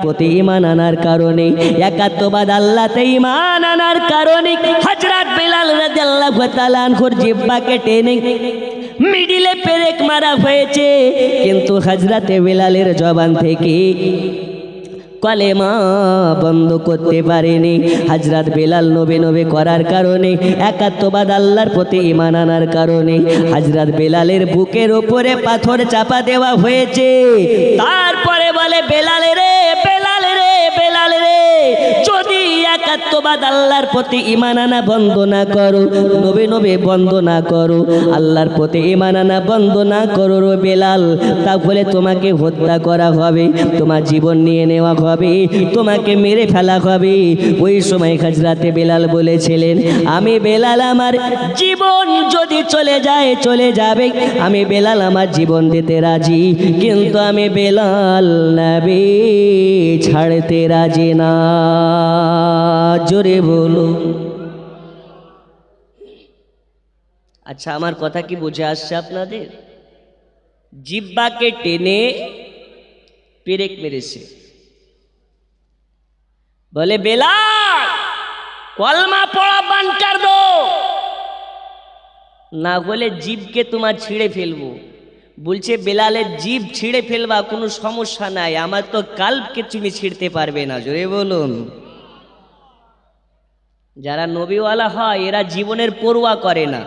প্রতি ঈমান আনার কারণে, একাত্মবাদ আল্লাহতে ঈমান আনার কারণে হযরত বেলাল রাদিয়াল্লাহু তাআলা আনহুর জিহ্বাকে টেনে মিডিলে পেরেক মারা হয়েছে, কিন্তু হযরত বেলালের জবান থেকে কলেমা বন্ধ করতে পারেনি। হযরত বেলাল নবী নবী করার কারণে, একাত্মবাদ আল্লাহর প্রতি ঈমান আনার কারণে হযরত বেলালের বুকের উপরে পাথর চাপা দেওয়া হয়েছে। তারপরে বলে, বেলাল রে, বেলাল রে, বেলাল রে, যদি একাত্মবাদ আল্লাহর প্রতি ঈমান আনা বন্ধ না করো, নবী নবী বন্ধ না করো, আল্লাহর প্রতি ঈমান আনা বন্ধ না করো রে বেলাল, তাহলে তোমাকে হত্যা করা হবে, তোমার জীবন নিয়ে নেওয়া হবে, তোমাকে মেরে ফেলা হবে। ওই সময় হযরতে বেলাল বলেছিলেন, আমি বেলাল আমার জীবন যদি চলে যায় চলে যাবে, আমি বেলাল আমার জীবন দিতে রাজি, কিন্তু আমি বেলাল নবী ছাড়তে রাজি না। জোরে বলো। আচ্ছা, আমার কথা কি বুঝে আসছে আপনাদের? জিহ্বাকে টেনে পেরেক মেরেছে। বলে, বেলাল কলমা পড়া বান কর দো, না হলে জিভকে তোমার ছিঁড়ে ফেলবো। বলছে, বেলালের জিভ ছিঁড়ে ফেলবা কোনো সমস্যা নাই, আমার তো কাল্বকে তুমি ছিঁড়তে পারবে না। জোরে বলুন। যারা নবীওয়ালা হয় এরা জীবনের পরোয়া করে না,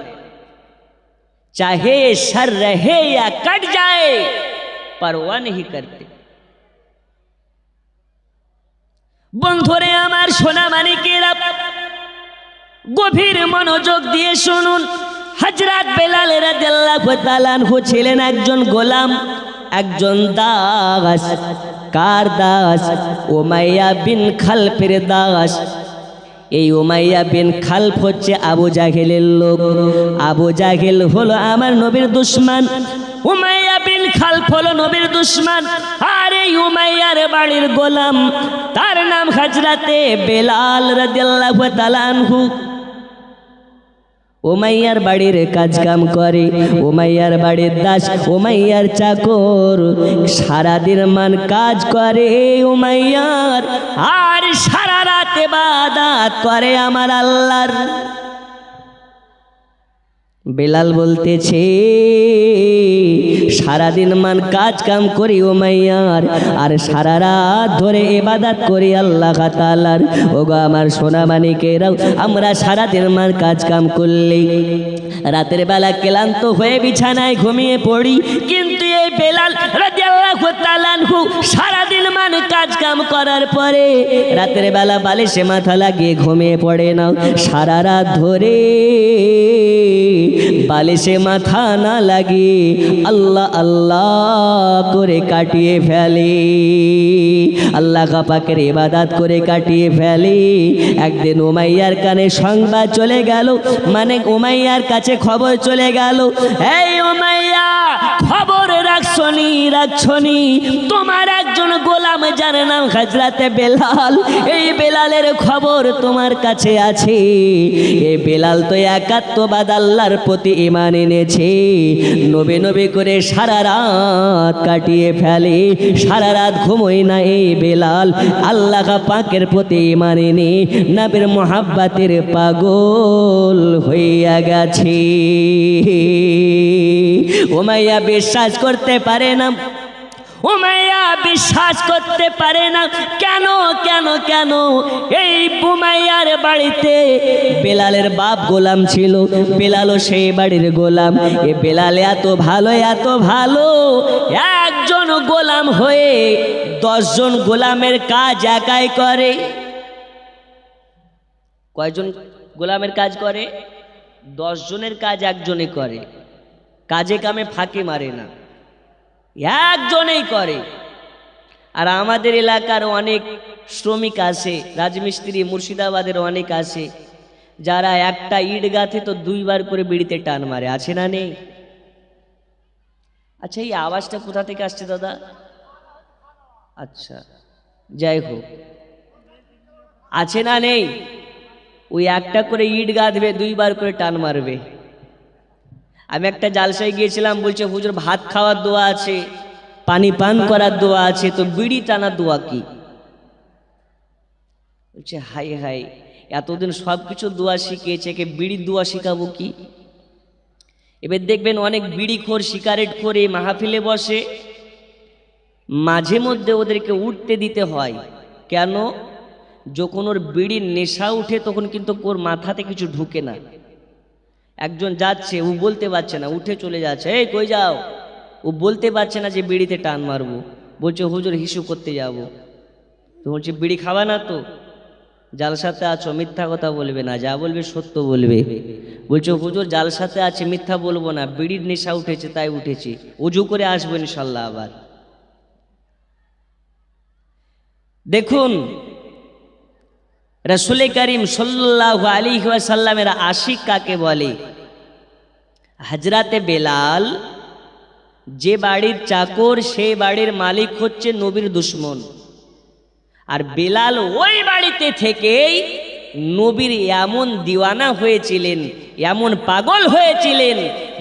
চাহে সর রহে या कट जाए परवा नहीं करते। বন্ধুরে আমার, সোনা মানিকেরা, গভীর মনোযোগ দিয়ে শুনুন। হযরত বেলাল রাদিয়াল্লাহু তাআলা আনহু ছিলেন একজন গোলাম, একজন দাস। কার দাস? উমাইয়া বিন খালফের দাস। এই উমাইয়া বিন খালফ হচ্ছে আবু জাহেলের লোক। আবু জাহেল হলো আমার নবীর দুশমন, উমাইয়া বিন খালফ হলো নবীর দুশমন। আর এই উমাইয়ার বাড়ির গোলাম, তার নাম হযরতে বেলাল রাদিয়াল্লাহু তাআলা আনহু। উমাইয়ার বাড়ির কাজ কাম করে, উমাইয়ার বাড়ির দাস, উমাইয়ার চাকর, সারাদিন মান কাজ করে উমাইয়ার, আর সারা রাত ইবাদত করে আমার আল্লাহর। বেলাল বলতেছে, সারাদিন মান কাজ কাম করি উমাইয়ার, আর সারা রাত ধরে ইবাদত করি আল্লাহ তাআলার। ওগো আমার সোনা মানিকেরাও, আমরা সারাদিন মান কাজ কাম করলে রাতের বেলা ক্লান্ত হয়ে বিছানায় ঘুমিয়ে পড়ি, কিন্তু এই বেলাল রাদিয়াল্লাহু তাআলা আনহু সারাদিন মান কাজ কাম করার পরে রাতের বেলা বালিশে মাথা লাগিয়ে ঘুমিয়ে পড়ে না, সারা রাত ধরে বালিশে মাথা না লাগিয়ে আল্লাহ আল্লাহ করে কাটিয়ে ফেলে, আল্লাহ পাকের ইবাদত করে কাটিয়ে ফেলে। একদিন উমাইয়ার কানে সংবাদ চলে গেল, মানে উমাইয়ার কাছে খবর চলে গেল, এই উমাইয়া, খবর রাখছনি রাখছনি, তোমার একজন গোলাম যার নাম হযরতে বেলাল, এই বেলালের খবর তোমার কাছে আছে। এই বেলাল তো একাত্মবাদ আল্লাহর প্রতি ঈমান এনেছে, নবী নবী করে সারা রাত কাটিয়ে ফেলে, সারা রাত ঘুমোয় না এই বেলাল, আল্লাহ পাকের প্রতি ঈমান এনে নবীর মুহাব্বতের পাগল হইয়া গেছে। উমাইয়া বিশ্বাস করতে পারে না, উমাইয়া বিশ্বাস করতে পারে না। কেন কেন কেন? এই উমাইয়ার বাড়িতে বেলালের বাপ গোলাম ছিল, বেলালও সেই বাড়ির গোলাম। এ বেলাল এত ভালো, এত ভালো, একজন গোলাম হয়ে 10 জন গোলামের কাজ একাই করে। কয়জন গোলামের কাজ করে? 10 জনের কাজ একজনে করে, কাজে কামে ফাঁকি মারে না, একজনেই করে। আর আমাদের এলাকার অনেক শ্রমিক আছে, রাজমিস্ত্রি মুর্শিদাবাদের অনেক আছে, যারা একটা ইট গাঁথে তো 2 বার করে বিড়িতে টান মারে, আছে না নেই? আচ্ছা, এই আওয়াজটা কোথা থেকে আসছে দাদা? আচ্ছা, যাই হোক, আছে না নেই? ওই একটা করে ইট গাঁথবে, 2 বার করে টান মারবে। আমি একটা জালসায় গিয়েছিলাম, বলছে হুজুর ভাত খাওয়ার দোয়া আছে, পানি পান করার দোয়া আছে, তো বিড়ি টানার দোয়া কি? বলছে হাই হাই, এতদিন সব কিছু দোয়া শিখিয়েছে, একে বিড়ির দোয়া শিখাবো কি? এবার দেখবেন অনেক বিড়িখোর সিগারেট করে মাহফিলে বসে, মাঝে মধ্যে ওদেরকে উঠতে দিতে হয়। কেন? যখন ওর বিড়ির নেশা উঠে তখন কিন্তু ওর মাথাতে কিছু ঢুকে না। একজন যাচ্ছে, ও বলতে পারছে না, উঠে চলে যাচ্ছে, এই কই যাও? ও বলতে পারছে না যে বিড়িতে টান মারবো, বলছে হুজুর হিসু করতে যাব। তো বলছে বিড়ি খাওয়া না তো? জালসাতে আছো, মিথ্যা কথা বলবে না, যা বলবে সত্য বলবে। বলছে হুজুর জালসাতে আছে, মিথ্যা বলবো না, বিড়ির নেশা উঠেছে তাই উঠেছি, উজু করে আসবো ইনশাল্লাহ আবার। দেখুন রাসূল করিম সাল্লাল্লাহু আলাইহি ওয়াসাল্লামের আশিক কাকে বলে? হযরতে বেলাল, যে বাড়ির চাকর সেই বাড়ির মালিক হচ্ছে নবীর দুশমন। আর বেলাল ওই বাড়িতে থেকেই নবীর এমন দিওয়ানা হয়েছিলেন, এমন পাগল হয়েছিলেন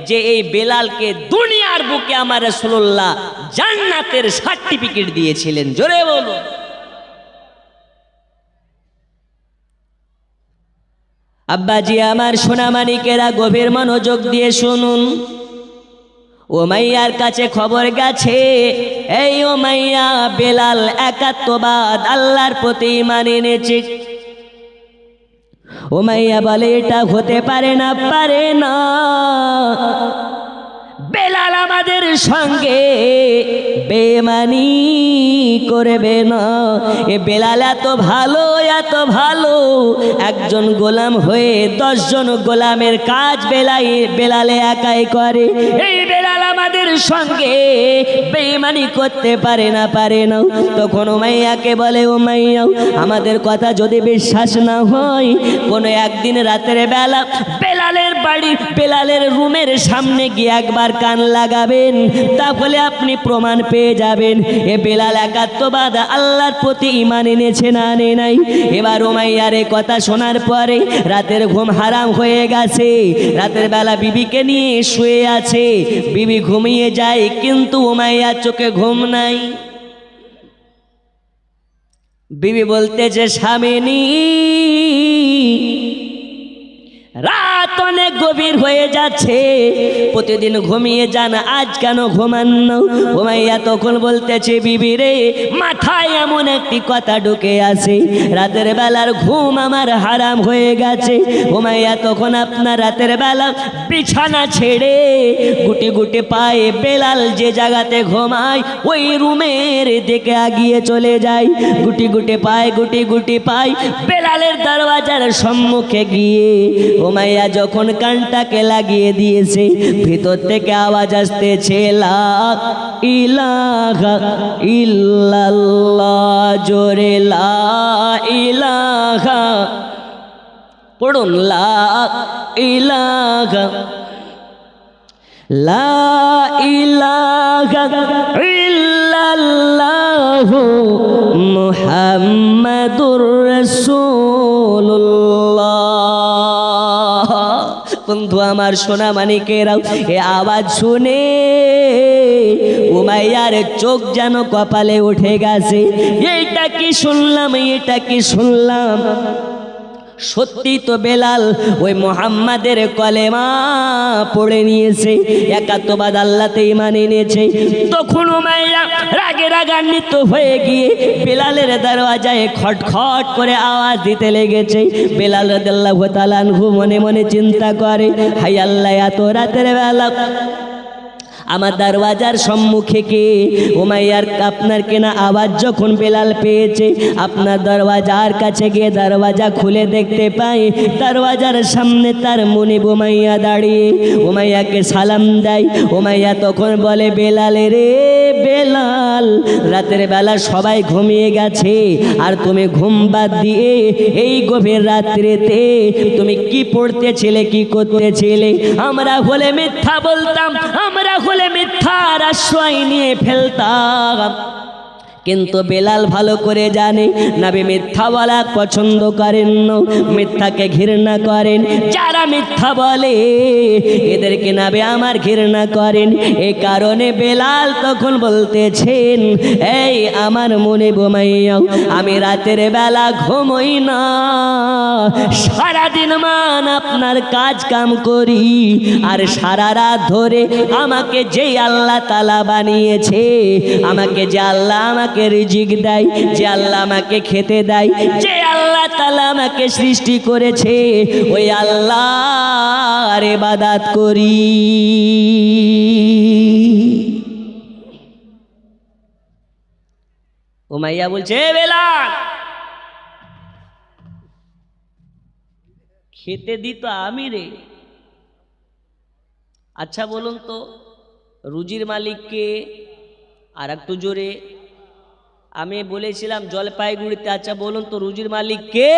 যে এই বেলালকে দুনিয়ার বুকে আমার রাসূলুল্লাহ জান্নাতের সার্টিফিকেট দিয়েছিলেন। জোরে বলুন। আব্বাজি আমার সোনামানিকেরা গভীর মনোযোগ দিয়ে শুনুন। উমাইয়ার কাছে খবর গেছে, এই উমাইয়া বেলাল একাত্মবাদ আল্লাহর প্রতি ঈমান এনেছে। উমাইয়া বলে এটা হতে পারে না, পারে না। বেলাল আমাদের সঙ্গে বেঈমানি করবে না। এ বেলাল এত ভালো, এত ভালো, একজন গোলাম হয়ে 10 জন গোলামের কাজ বেলালে একাই করে। এই বেলাল আমাদের সঙ্গে বেঈমানি করতে পারে না, পারে না। তখন উমাইয়াকে বলে, উমাইয়া আমাদের কথা যদি বিশ্বাস না হয়, কোনো একদিন রাতের বেলা বেলালের বাড়ি, বেলালের রুমের সামনে গিয়ে একবার কান লাগাবেন, তাহলে আপনি প্রমাণ পেয়ে যাবেন এ বেলাল একাত্মবাদ আল্লাহর প্রতি ঈমান এনেছে না আনে নাই। এবার উমাইয়ার এই কথা শোনার পরে রাতের ঘুম হারাম হয়ে গেছে। রাতের বেলা বিবিকে নিয়ে শুয়ে আছে, বিবি ঘুমিয়ে যায়, কিন্তু উমাইয়ার চোখে ঘুম নাই। বিবি বলতেছে, স্বামিনী রাত অনেক গভীর হয়ে যাচ্ছে, প্রতিদিন ঘুমিয়ে যান, আজ কেন ঘুমান না? উমাইয়া তখন বলতেছে, বিবি রে, মাথায় এমন একটি কথা ঢুকে আছে, রাতের বেলার ঘুম আমার হারাম হয়ে গেছে। উমাইয়া তখন আপনার রাতের বেলা বিছানা ছেড়ে গুটি গুটি পায়ে বেলাল যে জায়গাতে ঘুমায় ওই রুমের দিকে আগিয়ে চলে যায়। গুটি গুটি পায়ে, গুটি গুটি পায়ে বেলালের দরওয়াজার সম্মুখে গিয়ে উমাইয়া যখন কানটাকে লাগিয়ে দিয়েছে, ভিতর থেকে আওয়াজ আসতেছে, লা ইলাহা ইল্লাল্লাহ, জোরে লা ইলাহা, পড়ুন লা ইলাহা, লা ইলাহা ইল্লাল্লাহ মুহাম্মাদুর রাসূলুল্লাহ। বন্ধু আমার সোনা মানিকেরাও, এ আওয়াজ শুনে উমাইয়ার চোখ যেন কপালে উঠে গেছে। এইটা কি শুনলাম, এটা কি শুনলাম? সত্যি তো বেলাল ওই মুহাম্মাদের কলেমা পড়ে নিয়েছে, একাত্মবাদ আল্লাহতে ঈমান এনেছে। তখন উমাইয়া রাগে রাগান্বিত হয়ে গিয়ে বেলালের দরওয়াজায় খটখট করে আওয়াজ দিতে লেগেছে। বেলাল রাদিয়াল্লাহু তাআলা আনহু মনে মনে চিন্তা করে, হাই আল্লাহ, এত রাতের বেলা আমার দরওয়াজার সম্মুখে কে? উমাইয়ার আপনার কেনা আওয়াজ যখন বেলাল পেয়েছে, আপনার দরওয়াজার কাছে গিয়ে দরওয়াজা খুলে দেখতে পাই দরওয়াজার সামনে তার মুনিব উমাইয়া দাঁড়িয়ে উমাইয়াকে সালাম দেয়। উমাইয়া তখন বলে, বেলাল রে বেলাল, রাতের বেলা সবাই ঘুমিয়ে গেছে, আর তুমি ঘুম বাদ দিয়ে এই গভীর রাত্রিতে তুমি কি পড়তেছিলে, কি করতেছিলে? আমরা হলে মিথ্যা বলতাম, আমরা হলে মিথ্যার আশ্রয় নিয়ে ফেলতাম, কিন্তু বেলাল ভালো করে জানে নবী মিথ্যা বলা পছন্দ করেন না, মিথ্যাকে ঘৃণা করেন। যারা মিথ্যা বলে এদেরকে নবী আমার ঘৃণা করেন। এই কারণে বেলাল তখন বলতেছেন, এই আমার মনে বোমাইয়া, আমি রাতের বেলা ঘুমোই না, সারাদিন মান আপনার কাজ কাম করি, আর সারা রাত ধরে আমাকে যে আল্লাহ তাআলা বানিয়েছে, আমাকে যে আল্লাহ আমাকে রিজিক দেয়, যে আল্লাহ আমাকে খেতে দেয়, যে আল্লাহ তাআলা আমাকে সৃষ্টি করেছে, ওই আল্লাহর ইবাদত করি। উমাইয়া বলছে, বেলাল খেতে দিত আমি রে। আচ্ছা বলুন তো রুজির মালিককে? আর একটু জোরে। আমি বলেছিলাম জলপাইগুড়িতে। আচ্ছা বলুন তো রুজির মালিক কে?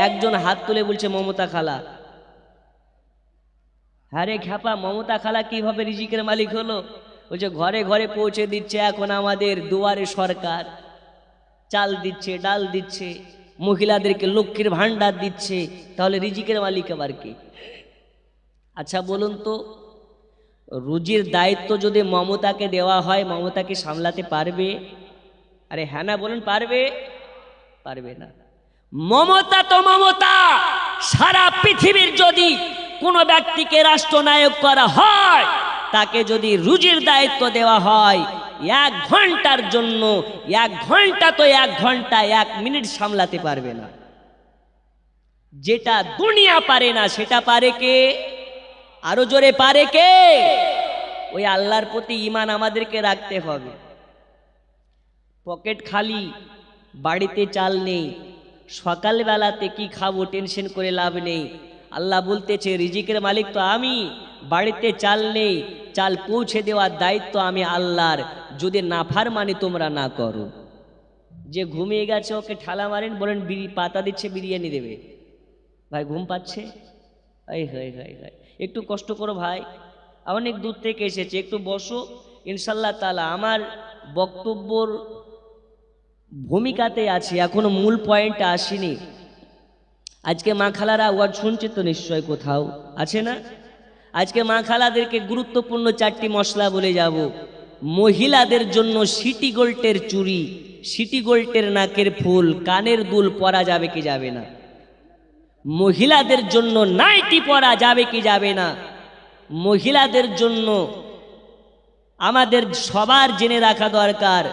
একজন হাত তুলে বলছে মমতা খালা। আরে খ্যাপা, মমতা খালা কিভাবে রিজিকের মালিক হলো? বলছে ঘরে ঘরে পৌঁছে দিচ্ছে এখন আমাদের দুয়ারে সরকার, চাল দিচ্ছে, ডাল দিচ্ছে, মহিলাদেরকে লক্ষ্মীর ভান্ডার দিচ্ছে, তাহলে রিজিকের মালিক আবার কে? আচ্ছা বলুন তো রুজির দায়িত্ব যদি মমতাকে দেওয়া হয়, মমতা কি সামলাতে পারবে? আরে হ্যাঁ না বলুন, পারবে? পারবে না। মমতা তো মমতা। সারা পৃথিবীর যদি কোনো ব্যক্তিকে রাষ্ট্রনায়ক করা হয়, তাকে যদি রুজির দায়িত্ব দেওয়া হয়, 1 ঘন্টার জন্য, 1 ঘন্টা তো 1 ঘন্টা, 1 মিনিট সামলাতে পারবে না। যেটা দুনিয়া পারে না সেটা পারে কে? আরো জোরে, পারে কে? ওই আল্লাহর প্রতি ঈমান আমাদেরকে রাখতে হবে। পকেট খালি, বাড়িতে চাল নেই, সকালবেলাতে কি খাবো টেনশন করে লাভ নেই। আল্লাহ বলতেছে রিজিকের মালিক তো আমি, বাড়িতে চাল নেই, চাল পৌঁছে দেওয়ার দায়িত্ব আমি আল্লাহর, যদি নাফরমানি তোমরা না করো। যে ঘুমিয়ে গেছে ওকে ঠালা মারেন, বলেন পাতা দিচ্ছে বিরিয়ানি দেবে। ভাই ঘুম পাচ্ছে? এই হয় হয় হয়, একটু কষ্ট করো ভাই, অনেক দূর থেকে এসেছে, একটু বসো। ইনশাল্লাহ তাআলা আমার বক্তব্যর ভূমিকাতে আছি, এখনো মূল পয়েন্টে আসিনি। আজকে মা খালারা ওয়াজ শুনছে তো নিশ্চয়, কোথাও আছে না? আজকে মা খালাদেরকে গুরুত্বপূর্ণ 4টি মশলা বলে যাব। মহিলাদের জন্য সিটি গোল্ডের চুড়ি, সিটি গোল্ডের নাকের ফুল, কানের দুল পরা যাবে কি যাবে না? মহিলাদের জন্য নাইটি পরা যাবে কি যাবে না? মহিলাদের জন্য আমাদের সবার জেনে রাখা দরকার,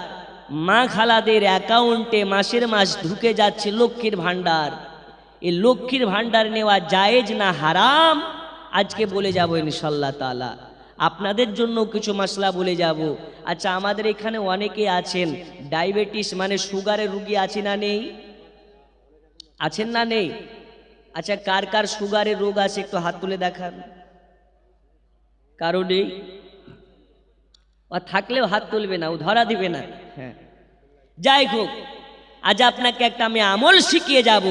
মা খালাদের অ্যাকাউন্টে মাসের মাস ঢুকে যাচ্ছে লক্ষ্মীর ভান্ডার। এই লক্ষ্মীর ভান্ডার নেওয়া জায়েজ না হারাম? আজকে বলে যাব ইনশাল্লাহ তাআলা। আপনাদের জন্য কিছু মশলা বলে যাব। আচ্ছা আমাদের এখানে অনেকে আছেন ডায়াবেটিস মানে সুগারের রোগী আছে না নেই? আছেন না নেই? আচ্ছা কার কার সুগারের রোগ আছে একটু হাত তুলে দেখান। কারো নেই? ও থাকলেও হাত তুলবে না, ও ধরা দিবে না। হ্যাঁ যাই হোক, আজ আপনাকে একটা আমি আমল শিখিয়ে যাব।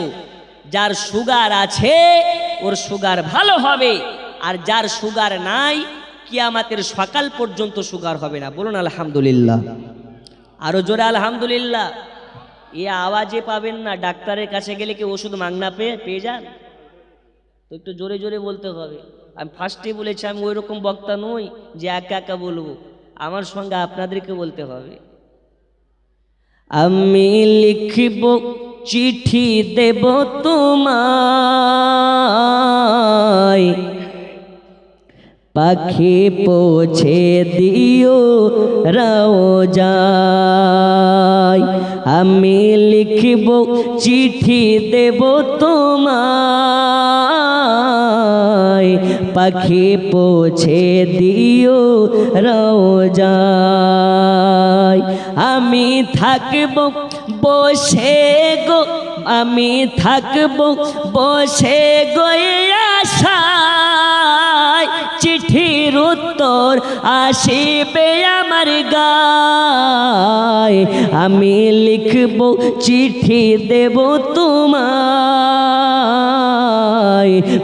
যার সুগার আছে ওর সুগার ভালো হবে, আর যার সুগার নাই কিয়ামতের সকাল পর্যন্ত সুগার হবে না। বলুন আলহামদুলিল্লাহ। আরো জোরে আলহামদুলিল্লাহ। এ আওয়াজে পাবেন না, ডাক্তারের কাছে গেলে কি ওষুধ মাগনা পেয়ে যান? তো একটু জোরে জোরে বলতে হবে। আমি ফার্স্টে বলেছি আমি ওই রকম বক্তা নই যে একা একা বলবো, আমার সঙ্গে আপনাদেরকে বলতে হবে। আমি লিখব চিঠি দেব তোমায়, পাখি পৌঁছে দিও রওজায়। আমি লিখব চিঠি দেব তোমায়, পাখি পৌঁছে দিও রওজায়। আমি থাকব বসে গো, আমি থাকব বসে গো আশায়, চিঠির উত্তর আসিবে আমার গায়। আমি লিখব চিঠি দেব তোমায়,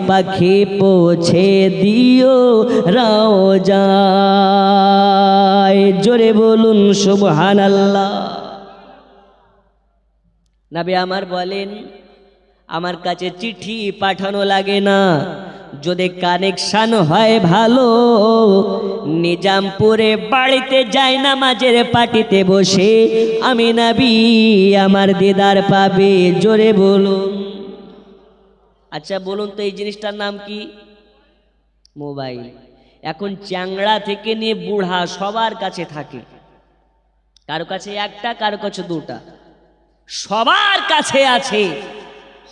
পাখি পৌঁছে দিও রওজায়। জোরে বলুন সুবহানাল্লাহ। নবী আমার বলেন, আমার কাছে চিঠি পাঠানো লাগে না, যদি কানেকশন হয় ভালো, নিজামপুরে বাড়িতে যাই নামাজের পাটিতে বসে আমি নবী আমার দিদার পাবে। জোরে বলুন। আচ্ছা বলুন তো এই জিনিসটার নাম কি? মোবাইল। এখন চ্যাংড়া থেকে নিয়ে বুড়া সবার কাছে থাকে, কারো কাছে একটা, কারো কাছে দুটা, সবার কাছে আছে।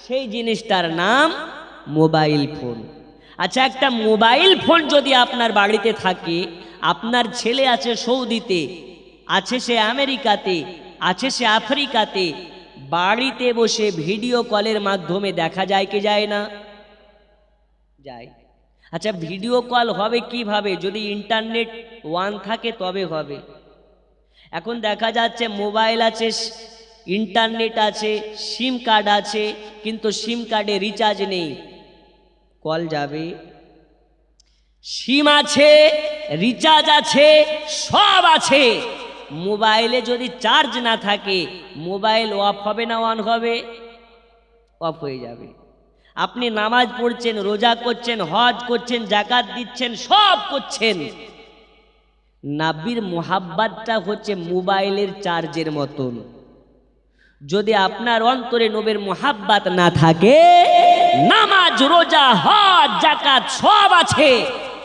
সেই জিনিসটার নাম মোবাইল ফোন। আচ্ছা একটা মোবাইল ফোন যদি আপনার বাড়িতে থাকে, আপনার ছেলে আছে সৌদিতে, আছে সে আমেরিকাতে, আছে সে আফ্রিকাতে, বাড়িতে বসে ভিডিও কলের মাধ্যমে দেখা যায় কি যায় না? যায়। আচ্ছা ভিডিও কল হবে কিভাবে? যদি ইন্টারনেট ওয়ান থাকে তবে হবে। এখন দেখা যাচ্ছে মোবাইল আছে, ইন্টারনেট আছে, সিম কার্ড আছে, কিন্তু সিম কার্ডে রিচার্জ নেই, কল যাবে? সিম আছে, রিচার্জ আছে, সব আছে, মোবাইলে যদি চার্জ না থাকে মোবাইল অফ হবে না অন হবে? অফ হয়ে যাবে। আপনি নামাজ পড়ছেন, রোজা করছেন, হজ করছেন, যাকাত দিচ্ছেন, সব করছেন, নবীর মোহাব্বতটা হচ্ছে মোবাইলের চার্জের মতন। যদি আপনার অন্তরে নবীর মোহাব্বত না থাকে, নামাজ, রোজা, হজ, যাকাত সব আছে,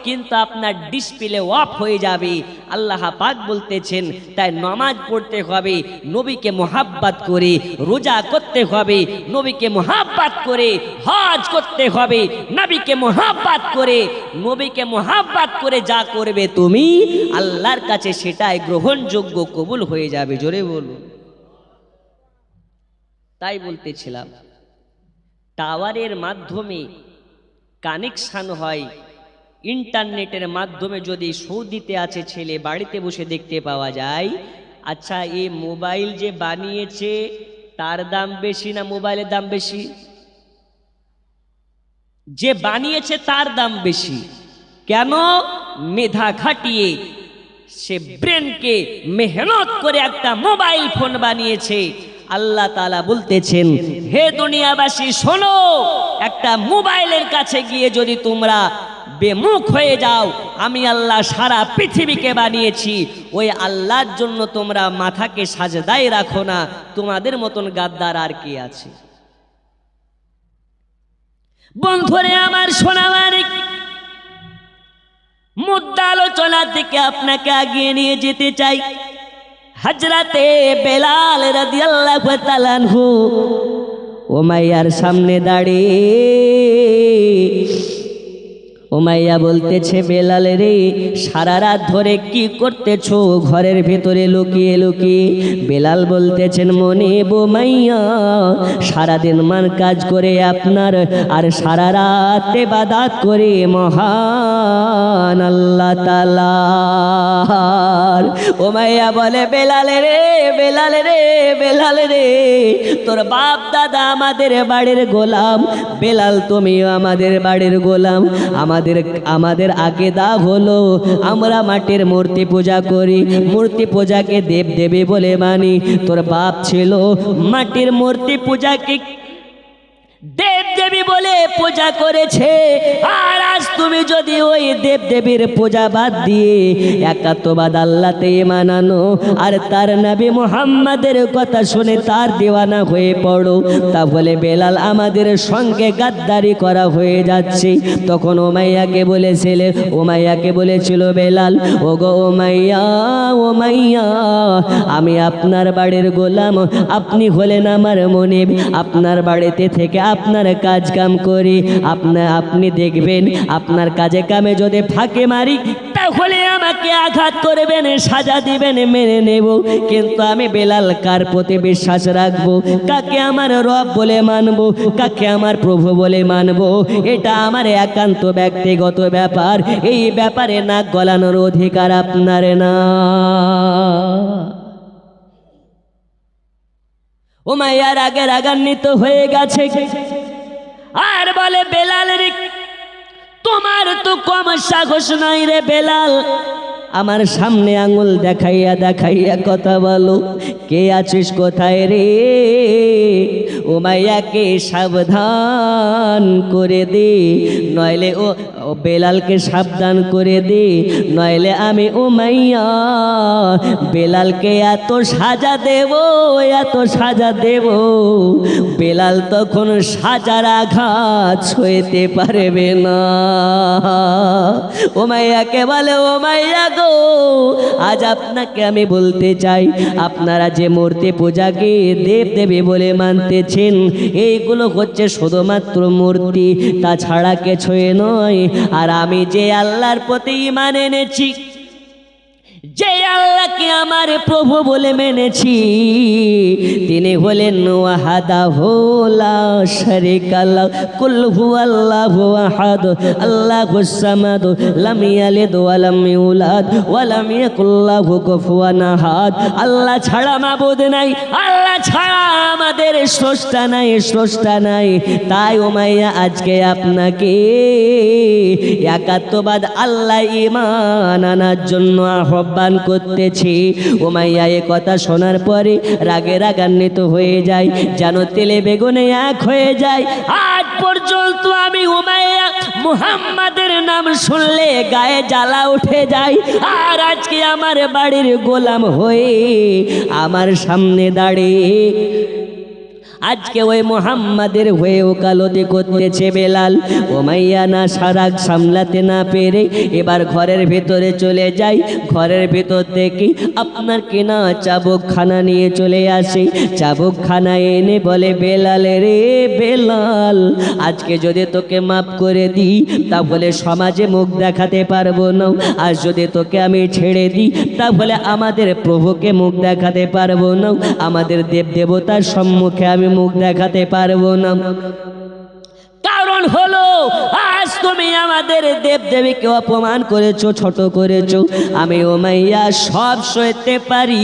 কিন্তু আপনার ডিসপ্লে অফ হয়ে যাবে। আল্লাহ পাক বলতেছেন, তাই নামাজ পড়তে হবে নবীকে মোহাব্বত করে, রোজা করতে হবে নবীকে মোহাব্বত করে, হজ করতে হবে নবীকে মোহাব্বত করে। নবীকে মোহাব্বত করে যা করবে তুমি, আল্লাহর কাছে সেটাই গ্রহণযোগ্য, কবুল হয়ে যাবে। জোরে বলুন। তাই বলতেছিলাম, টাওয়ারের মাধ্যমে কানেকশন হয়, ইন্টারনেটের মাধ্যমে যদি সৌদিতে আছে ছেলে বাড়িতে বসে দেখতে পাওয়া যায়। আচ্ছা এই মোবাইল যে বানিয়েছে তার দাম বেশি না মোবাইলের দাম বেশি? যে বানিয়েছে তার দাম বেশি। কেন? মেধা খাটিয়ে সে ব্রেনকে মেহনত করে একটা মোবাইল ফোন বানিয়েছে। আল্লাহ তাআলা বলতেছেন, হে দুনিয়াবাসী শোনো, একটা মোবাইলের কাছে গিয়ে যদি তোমরা বেমুখ হয়ে যাও, আমি আল্লাহ সারা পৃথিবীকে বানিয়েছি, ওই আল্লাহর জন্য তোমরা মাথাকে সাজদায় রাখো না, তোমাদের মতন গাদ্দার আর কি আছে? বন্ধুরে আমার সোনামানি, মুদ্রা আলোচনার দিকে আপনাকে আগিয়ে নিয়ে যেতে চাই। হযরতে বেলাল রাদিয়াল্লাহু তাআলা আনহু উমাইয়ার সামনে দাঁড়িয়ে উমাইয়া বলতেছে, বেলাল রে, সারা রাত ধরে কি করতেছো ঘরের ভিতরে লুকিয়ে লুকিয়ে? বেলাল বলতেছেন, মনিব উমাইয়া, সারাদিন মান কাজ করে আপনার, আর সারা রাত ইবাদত করে মহান আল্লাহ তাআলার। উমাইয়া বলে, বেলাল রে, বেলাল রে, বেলাল রে, তোর বাপ দাদা আমাদের বাড়ির গোলাম, বেলাল তুমিও আমাদের বাড়ির গোলাম। আমাদের আকীদা হলো আমরা মাটির মূর্তি পূজা করি, মূর্তি পূজাকে দেব দেবী বলে মানি। তোর বাপ ছিল মাটির মূর্তি পূজাকে দেব দেবী বলে পূজা করেছে, আর আজ তুমি যদি ওই দেব দেবীর পূজা বাদ দিয়ে একাত্মবাদ আল্লাহতে মানানো আর তার নবী মুহাম্মাদের কথা শুনে তার দিওয়ানা হয়ে পড়ো, তাহলে বেলাল আমাদের সঙ্গে গাদ্দারি করা হয়ে যাচ্ছে। তখন উমাইয়াকে বলেছিল বেলাল, ওগো উমাইয়া, উমাইয়া, আমি আপনার বাড়ির গোলাম, আপনি হলেন আমার মনিব, আপনার বাড়িতে থেকে আপনার কাজ কাম করি, আপনি দেখবেন আপনার কাজে কামে যদি ফাঁকে মারি তাহলে আমাকে আঘাত করবেন, সাজা দিবেন, মেনে নেব। কিন্তু আমি বেলাল কার প্রতি বিশ্বাস রাখবো, কাকে আমার রব বলে মানবো, কাকে আমার প্রভু বলে মানবো, এটা আমার একান্ত ব্যক্তিগত ব্যাপার। এই ব্যাপারে নাক গলানোর অধিকার আপনার না। উমাইয়া রাগে রাগান্বিত হয়ে গেছে আর বলে, বেলাল রে, তোমার তো কম সাহস নাই রে বেলাল, আমার সামনে আঙুল দেখাইয়া দেখাইয়া কথা বলো, কে আছিস কোথায় রে? উমাইয়াকে সাবধান করে দে, নইলে ও বেলালকে সাবধান করে দে, নইলে আমি উমাইয়া বেলালকে এত সাজা দেব, এত সাজা দেব, বেলাল তখন সাজার আঘাত সইতে পারবে না। উমাইয়াকে বলে, উমাইয়া গো, আজ আপনাকে আমি বলতে চাই, আপনারা যে মূর্তি পূজাকে দেব দেবী বলে মানতেছেন, এইগুলো হচ্ছে শুধুমাত্র মূর্তি, তাছাড়া কিছুই নয়। আর আমি যে আল্লাহর প্রতি ঈমান এনেছি, যে আল্লাহকে আমার প্রভু বলে মেনেছি, তিনি হলেন ওয়াহদাহু লা শারীকা লাহু কুল হুয়াল্লাহু আহাদ আল্লাহুস সামাদ লাম ইয়ালিদ ওয়া লাম ইউলাদ ওয়া লাম ইয়াকুল লাহু কুফুয়ান আহাদ। আল্লাহ ছাড়া মাবুদ নাই, আল্লাহ ছাড়া আমাদের স্রষ্টা নাই, স্রষ্টা নাই। তাই উমাইয়া আজকে আপনাকে একাত্মবাদ আল্লাহ ঈমান আনার জন্য আহ্বান করতেছি। উমাইয়া এ কথা শোনার পরে রাগে রাগান্বিত হয়ে যায়, যেন তেলে বেগুনে এক হয়ে যায়। আজ পর্যন্ত আমি উমাইয়া মুহাম্মাদের নাম শুনলে গায়ে জ্বালা উঠে যায়, আর আজকে আমার বাড়ির গোলাম হয়ে আমার সামনে দাঁড়িয়ে আজকে ওই মুহাম্মাদের হয়ে ওকালতি করতেছে বেলাল। উমাইয়া না সারাগ সামলাতে না পেরে এবার ঘরের ভিতরে চলে যায়। ঘরের ভিতর থেকে আপনার কেনা চাবুকখানা নিয়ে চলে আসে। চাবুকখানা এনে বলে, বেলাল রে বেলাল, আজকে যদি তোকে মাফ করে দিই তাহলে সমাজে মুখ দেখাতে পারবো না, আর যদি তোকে আমি ছেড়ে দিই তাহলে আমাদের প্রভুকে মুখ দেখাতে পারবো না, আমাদের দেব দেবতার সম্মুখে আমি মুখ দেখাতে পারবো না। কারণ হলো আজ তুমি আমাদের দেব দেবীকে অপমান করেছো, ছোট করেছো। আমি উমাইয়া সব সইতে পারি,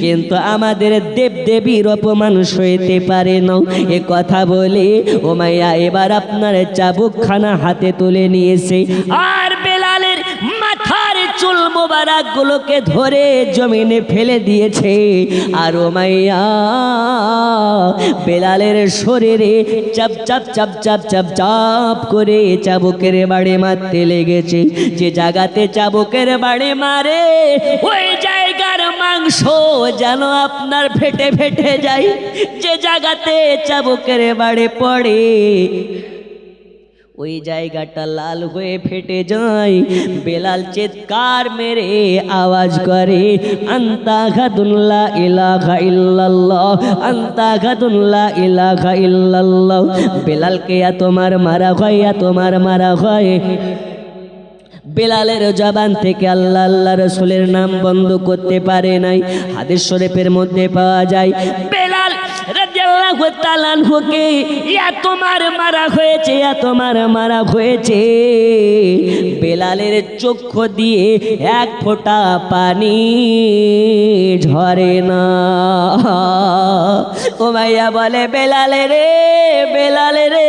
কিন্তু আমাদের দেব দেবীর অপমান সইতে পারে না। এ কথা বলে উমাইয়া এবার আপনার চাবুকখানা হাতে তুলে নিয়েছে, আর বেলালের মাথার চুল মোবারক গুলোকে ধরে জমিনে ফেলে দিয়েছে। আর উমাইয়া বেলালের শরীরে চাপ চাপ চাপ চাপ চাপ চাপ করে চাবুকের বাড়ি মারতে লেগেছে। যে জায়গাতে চাবুকের বাড়ি মারে ওই জায়গার মাংস যেন আপনার ফেটে ফেটে যায়। যে জায়গাতে চাবুকের বাড়ি পড়ে ওই জায়গাটা লাল হয়ে ফেটে যায়। বেলাল চিৎকার মেরে আওয়াজ করে, আন্তা গাদুন লা ইলাহা ইল্লাল্লাহ, আন্তা গাদুন লা ইলাহা ইল্লাল্লাহ। বেলালকে তোমার মারা হয়, তোমার মারা হয়। বেলালের জবান থেকে আল্লাহ আল্লাহ রসুলের নাম বন্ধ করতে পারে নাই। হাদিস শরীফের মধ্যে পাওয়া যায়, বেলাল রাদিয়াল্লাহু তাআলা আনহুকে এত মারা হয়েছে, এত মারা হয়েছে, বেলালের চক্ষু দিয়ে এক ফোঁটা পানি ঝরে না। উমাইয়া বলে, বেলালে রে বেলালে রে,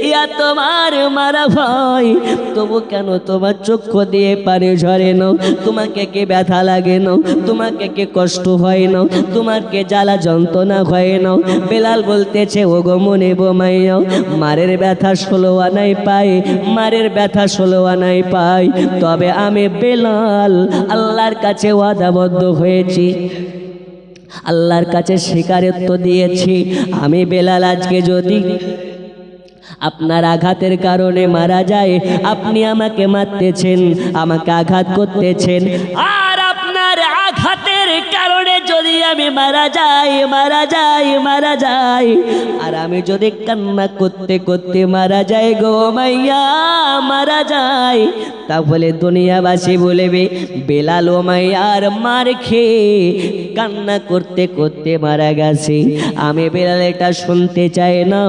ইয়া তোমার মারা ভাই, তবু কেন তোমার চক্ষু দিয়ে পানি ঝরে না? তোমাকে কে ব্যথা লাগে না? তোমাকে কে কষ্ট হয় না? তোমাকে জ্বালা যন্ত্রণা হয় না? বেলাল বলতেছে, ও গো মনে বোমাইয়া, মারের ব্যথা 16 আনাই পাই, মারের ব্যথা 16 আনাই পাই, তবে আমি বেলাল আল্লাহর কাছে ওয়াদাবদ্ধ হয়েছি, আল্লাহর কাছে স্বীকারোক্ত দিয়েছি, আমি বেলাল আজকে যদি আপনার আঘাতের কারণে মারা যায়, আপনি আমাকে মারতেছেন, আমাকে আঘাত করতেছেন, আর আপনার আঘাতের কারণে যদি আমি মারা যাই, আর আমি যদি কান্না করতে করতে মারা যাই গো মাইয়া, মারা যাই, তাহলে দুনিয়াবাসী বলবে বেলাল উমাইয়ার মার খেয়ে কান্না করতে করতে মারা গেছে। আমি বেলাল এটা শুনতে চাই না।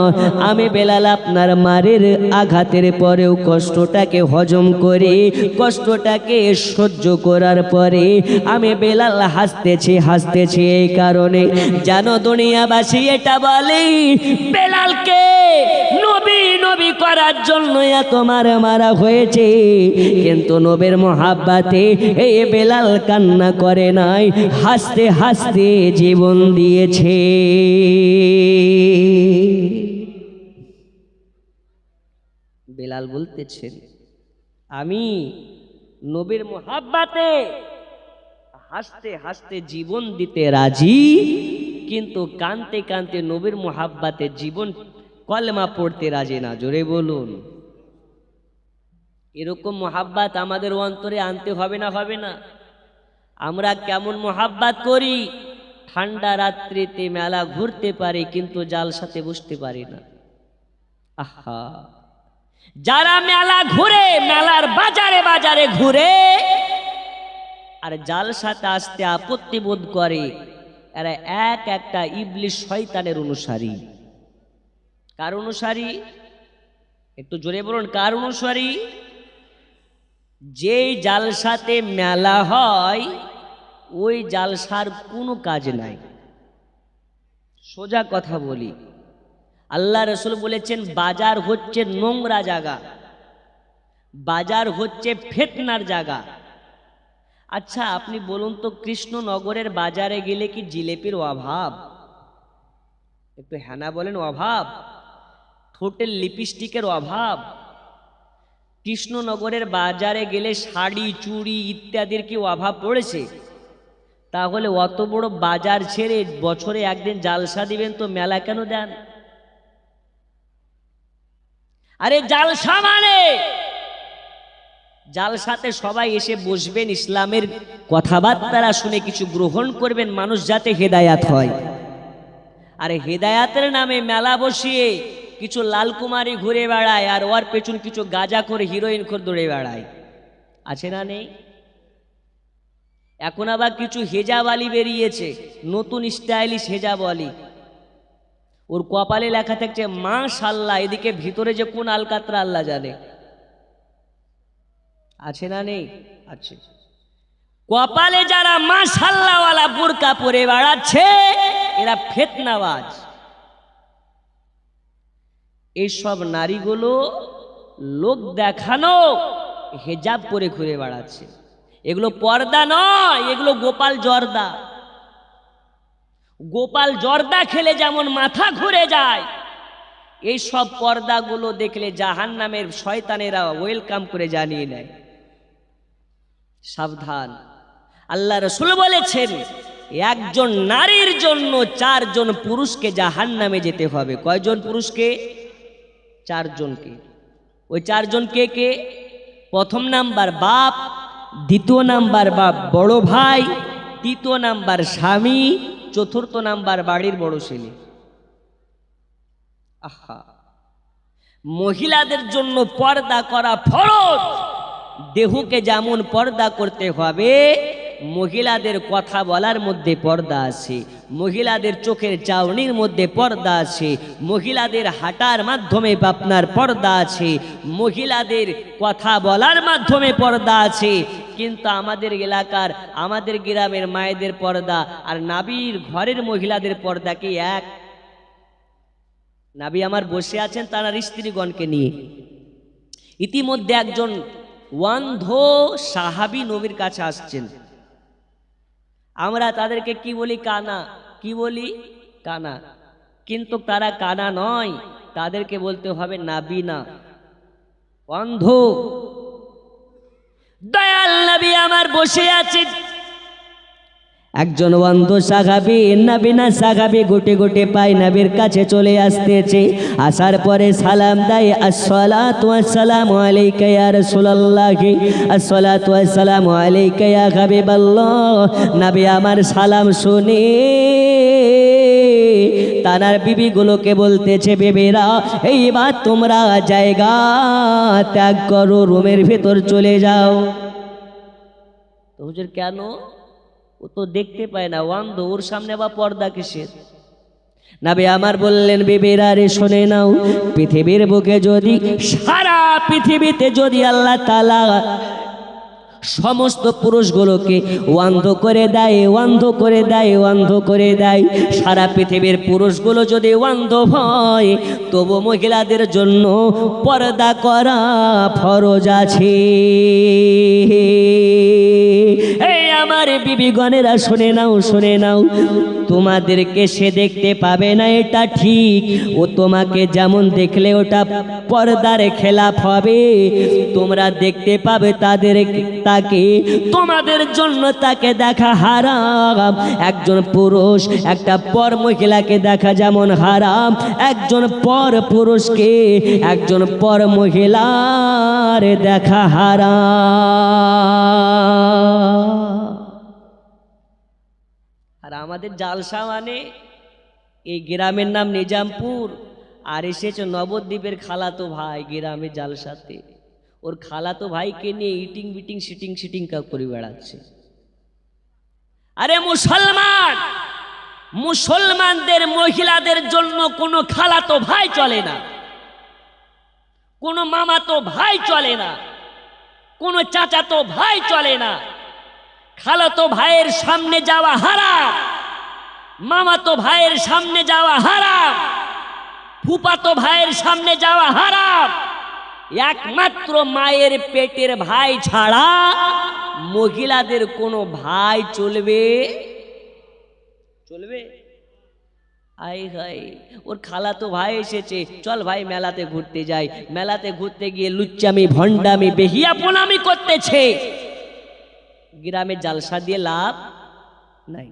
আমি বেলাল আপনার মারের আঘাতের পরেও কষ্টটাকে হজম করে, কষ্টটাকে সহ্য করার পরে আমি বেলাল হাসতেছি এই কারণে যেন দুনিয়াবাসী এটা বলে বেলালকে নবী বেইমানি করার জন্য এত মারা হয়েছে, কিন্তু নবীর মোহাব্বতে এই বেলাল কান্না করে নাই, হাসতে হাসতে জীবন দিয়েছে। বেলাল বলতেছেন, আমি নবীর মোহাব্বতে হাসতে হাসতে জীবন দিতে রাজি, কিন্তু কানতে কানতে নবীর মোহাব্বতে জীবন কলেমা পড়তে রাজি না। জোরে বলুন। এরকম মোহাব্বত আমাদের অন্তরে আনতে হবে না? হবে না? আমরা কেমন মোহাব্বত করি, ঠান্ডা রাত্রিতে মেলা ঘুরতে পারি কিন্তু জালসাতে বসতে পারি না। আহা, যারা মেলা ঘুরে, মেলার বাজারে বাজারে ঘুরে আর জালসাতে আসতে আপত্তি বোধ করে, এরা একটা ইবলিশ শয়তানের অনুসারী। কার অনুসারী? একটু জোরে বলুন, কার অনুসারী? যেই জালসাতে মেলা হয় ওই জালসার কোনো কাজ নাই। সোজা কথা বলি, আল্লাহ রসুল বলেছেন বাজার হচ্ছে নোংরা জায়গা, বাজার হচ্ছে ফিতনার জায়গা। আচ্ছা আপনি বলুন তো, কৃষ্ণনগরের বাজারে গেলে কি জিলেপির অভাব? একটু হ্যাঁ না বলেন, অভাব? ঠোঁটের লিপস্টিকের অভাব? কৃষ্ণনগরের বাজারে গেলে শাড়ি চুড়ি ইত্যাদির কি অভাব পড়েছে? তাহলে অত বড় বাজার ছেড়ে বছরে একদিন জালসা দিবেন তো মেলা কেন দেন? আরে জালসা মানে জালসাতে সবাই এসে বসবেন, ইসলামের কথাবার্তা শুনে কিছু গ্রহণ করবেন, মানুষ যাতে হেদায়াত হয়। আরে হেদায়াতের নামে মেলা বসিয়ে কিছু লালকুমারি ঘুরে বেড়ায় আর ওর পেছন কিছু গাঁজা করে হিরোইন করে দৌড়ে বেড়ায়, আছে না নেই? এখন আবার কিছু হেজাবালি বেরিয়েছে, নতুন স্টাইলিশ হেজাবালি। ওর কপালে লেখা থাকছে মাশাআল্লাহ, এদিকে ভিতরে যে কোন আলকাতরা আল্লাহ জানে, আছে না নেই? আছে। কপালে যারা মাশাআল্লাহ ওয়ালা বুরকা পরে বেড়াচ্ছে এরা ফিতনাবাজ। এইসব নারীগুলো লোক দেখানো হেজাব পরে ঘুরে বেড়াচ্ছে, এগুলো পর্দা নয়, এগুলো গোপাল জর্দা। গোপাল জর্দা খেলে যেমন মাথা ঘুরে যায়, এই সব পর্দাগুলো দেখলে জাহান্নামের শয়তানেরা ওয়েলকাম করে জানিয়ে নেয়। সাবধান। আল্লাহ রাসূল বলেছেন একজন নারীর জন্য 4 জন পুরুষকে জাহান্নামে যেতে হবে। কয়জন পুরুষকে? 4 জনকে। ওই 4 জন কে কে? প্রথম নাম্বার বাপ, দ্বিতীয় নাম্বার বাপ বড় ভাই, তৃতীয় নাম্বার স্বামী, চতুর্থ নাম্বার বাড়ির বড় ছেলে। আহা, মহিলাদের জন্য পর্দা করা ফরজ। দেহকে যেমন পর্দা করতে হবে, মহিলাদের কথা বলার মধ্যে পর্দা আছে, মহিলাদের চোখের চাউনির মধ্যে পর্দা আছে, মহিলাদের হাঁটার মাধ্যমে আপনার পর্দা আছে, মহিলাদের কথা বলার মাধ্যমে পর্দা আছে। কিন্তু আমাদের এলাকার, আমাদের গ্রামের মায়েদের পর্দা আর নাবির ঘরের মহিলাদের পর্দা কি এক? নাবি আমার বসে আছেন তার স্ত্রীগণকে নিয়ে। ইতিমধ্যে একজন অন্ধ সাহাবী নবীর কাছে আসছেন। আমরা তাদেরকে কি বলি? কানা। কি বলি? কানা। কিন্তু তারা কানা নয়, তাদেরকে বলতে হবে নাবিনা, অন্ধ। দয়াল নবী আমার বসে আছেন, একজন অন্ধ সাহাবী নাবিনা সাহাবী গুটে গুটে পায় নবীর কাছে চলে আসতেছে। আসার পরে সালাম দেয়, আসসালাতু ওয়াসসালামু আলাইকা ইয়া রাসূলুল্লাহ, আসসালাতু ওয়াসসালামু আলাইকা ইয়া হাবিবাল্লাহ। নবী আমার সালাম শুনে তানার বিবিগুলোকে বলতেছে, বেবেরা এইবার তোমরা জায়গা ত্যাগ করো, রুমের ভেতর চলে যাও। তো হুজুর কেন? ও তো দেখতে পায় না, অন্ধ, ওর সামনে আবার পর্দা কিসের? নবী আমার বললেন, বেবেরা রে শুনে নাও, পৃথিবীর বুকে যদি, সারা পৃথিবীতে যদি আল্লাহ তাআলা সমস্ত পুরুষগুলোকে অন্ধ করে দেয়, অন্ধ করে দেয়, অন্ধ করে দেয়। সারা পৃথিবীর পুরুষগুলো যদি অন্ধ হয়, তবু মহিলাদের জন্য পর্দা করা ফরজ আছে। এই আমার বিবিগণেরা শুনে নাও, শুনে নাও, তোমাদেরকে সে দেখতে পাবে না এটা ঠিক, ও তোমাকে যেমন দেখলে ওটা পর্দার খেলাফ হবে। তোমরা দেখতে পাবে তাকে, তোমাদের জন্য তাকে দেখা হারাম। একজন পুরুষ একটা পর মহিলাকে দেখা যেমন হারাম, একজন পর পুরুষকে একজন পর মহিলার দেখা হারাম। আর আমাদের জালসা মানে এই গ্রামের নাম নিজামপুর, আর এসেছে নবদ্বীপের খালাতো ভাই গ্রামে জালসাতে। ওর খালাতো ভাইকে নিয়ে ইটিং বিটিং সিটিং সিটিং করে বেড়াচ্ছে। আরে মুসলমানদের মহিলাদের জন্য কোনো খালাতো ভাই চলে না, কোনো মামাতো ভাই চলে না, কোনো চাচাতো ভাই চলে না। খালাতো ভাইয়ের সামনে যাওয়া হারাম, মামাতো ভাইয়ের সামনে যাওয়া হারাম, ফুফাতো ভাইয়ের সামনে যাওয়া হারাম। একমাত্র মায়ের পেটের ভাই ছাড়া মহিলাদের কোনো ভাই চলবে? আই হাই, ওর খালাতো ভাই এসেছে, চল ভাই মেলাতে ঘুরতে যাই। মেলাতে ঘুরতে গিয়ে লুচ্চামি ভণ্ডামি বেহিয়াপনামি করতেছে। গ্রামে জালসা দিয়ে লাভ নাই।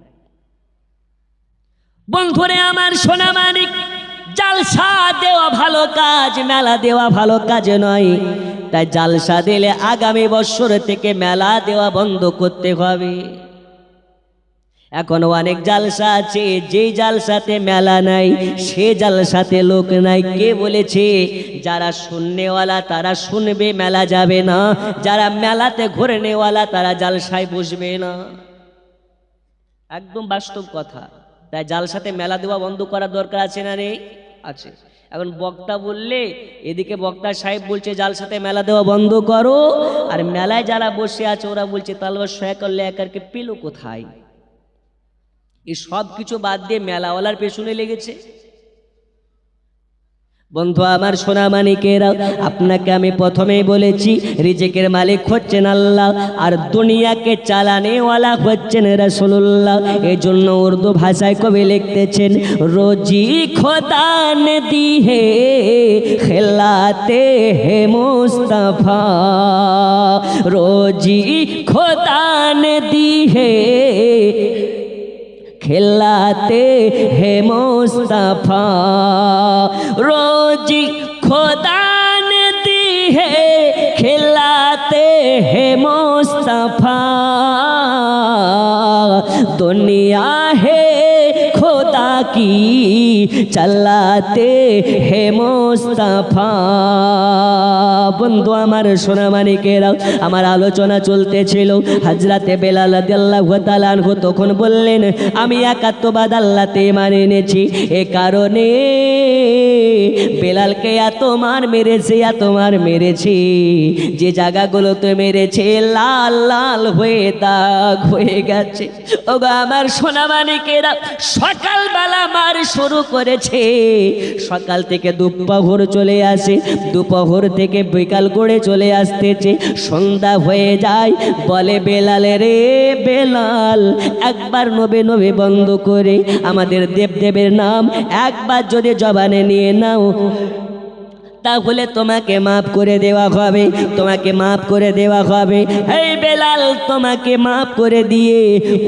বন্ধুরে আমার সোনা মানিক, জালসা দেওয়া ভালো কাজ, মেলা দেওয়া ভালো কাজ নয়। তাই জালসা দিলে আগামী বছর থেকে মেলা দেওয়া বন্ধ করতে হবে। এখন অনেক জালসা আছে, যে জালসাতে মেলা নাই সে জালসাতে লোক নাই। কে বলেছে? যারা শুননেওয়ালা তারা শুনবে, মেলা যাবে না। যারা মেলাতে ঘুরনেওয়ালা তারা জালসায় বসবে না। একদম বাস্তব কথা। তাই জালসাতে মেলা দেওয়া বন্ধ করার দরকার আছে না নেই? আছে। এখন বক্তা বললে, এদিকে বক্তা সাহেব বলছে জালসাতে মেলা দেওয়া বন্ধ করো, আর মেলায় যারা বসে আছে ওরা বলছে তালবা শয়ে করলে একারকে পেলো কোথায়? এই সব কিছু বাদ দিয়ে মেলাওয়ালার পেছনে লেগেছে। বন্ধু আমার সোনা মানিকেরা, আপনাকে আমি প্রথমেই বলেছি রিজিকের মালিক হচ্ছেন আল্লাহ, আর দুনিয়াকে চালানেওয়ালা হচ্ছেন রাসূলুল্লাহ। এই জন্য উর্দু ভাষায় কবি লিখতেছেন, রোজি খোদা নে দি হে খেলাতে হে মুস্তাফা, রোজি খোদা নে দি হে खिलाते हैं मुस्तफा, रोजी खुदा ने दी है खिलाते हैं मुस्तफा, दुनिया है खुदा की चलाते हैं मुस्तफा। বন্ধু আমার সোনা মানিকেরা, আমার আলোচনা চলতেছিল। হযরতে বেলাল রাদিয়াল্লাহু তাআলা আনহু তখন বললেন, আমি একাত্মবাদ আল্লাহতে মানে এনেছি। এ কারণে বেলালকে এত মার মেরেছে, এত মার মেরেছি, যে জায়গাগুলোতে মেরেছে লাল লাল হয়ে দাগ হয়ে গেছে। ওগো আমার সোনা মানিকেরা, সকালবেলা মার শুরু করেছে, সকাল থেকে দুপুর চলে আসে, দুপুর থেকে বিকাল করে চলে আসতেছে, সন্ধ্যা হয়ে যায়। বলে বেলাল রে বেলাল, একবার নবে নবে বন্ধ করে আমাদের দেবদেবের নাম একবার যদি জবানে নিয়ে নাও, তাহলে তোমাকে মাফ করে দেওয়া হবে, তোমাকে মাফ করে দেওয়া হবে। এই বেলাল, তোমাকে মাফ করে দিয়ে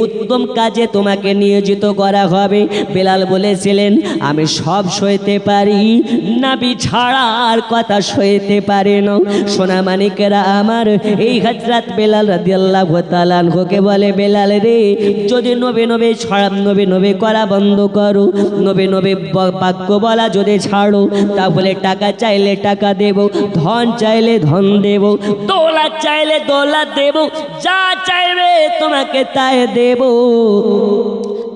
উত্তম কাজে তোমাকে নিয়োজিত করা হবে। বেলাল বলেছিলেন, আমি সব সইতে পারি, নবী ছাড়ার কথা সইতে পারে না। সোনা মানিকেরা আমার, এই হযরত বেলাল রাদিয়াল্লাহু তাআলা আনহুকে বলে, বেলাল রে, যদি নবে নবে নবে নবে করা বন্ধ করো, নবে নবে বাক্য বলা যদি ছাড়ো, তাহলে টাকা চাইলে টাকা দেব, ধন চাইলে ধন দেব, দৌলত চাইলে দৌলত দেব, যা চাইবে তোমাকে তাই দেব।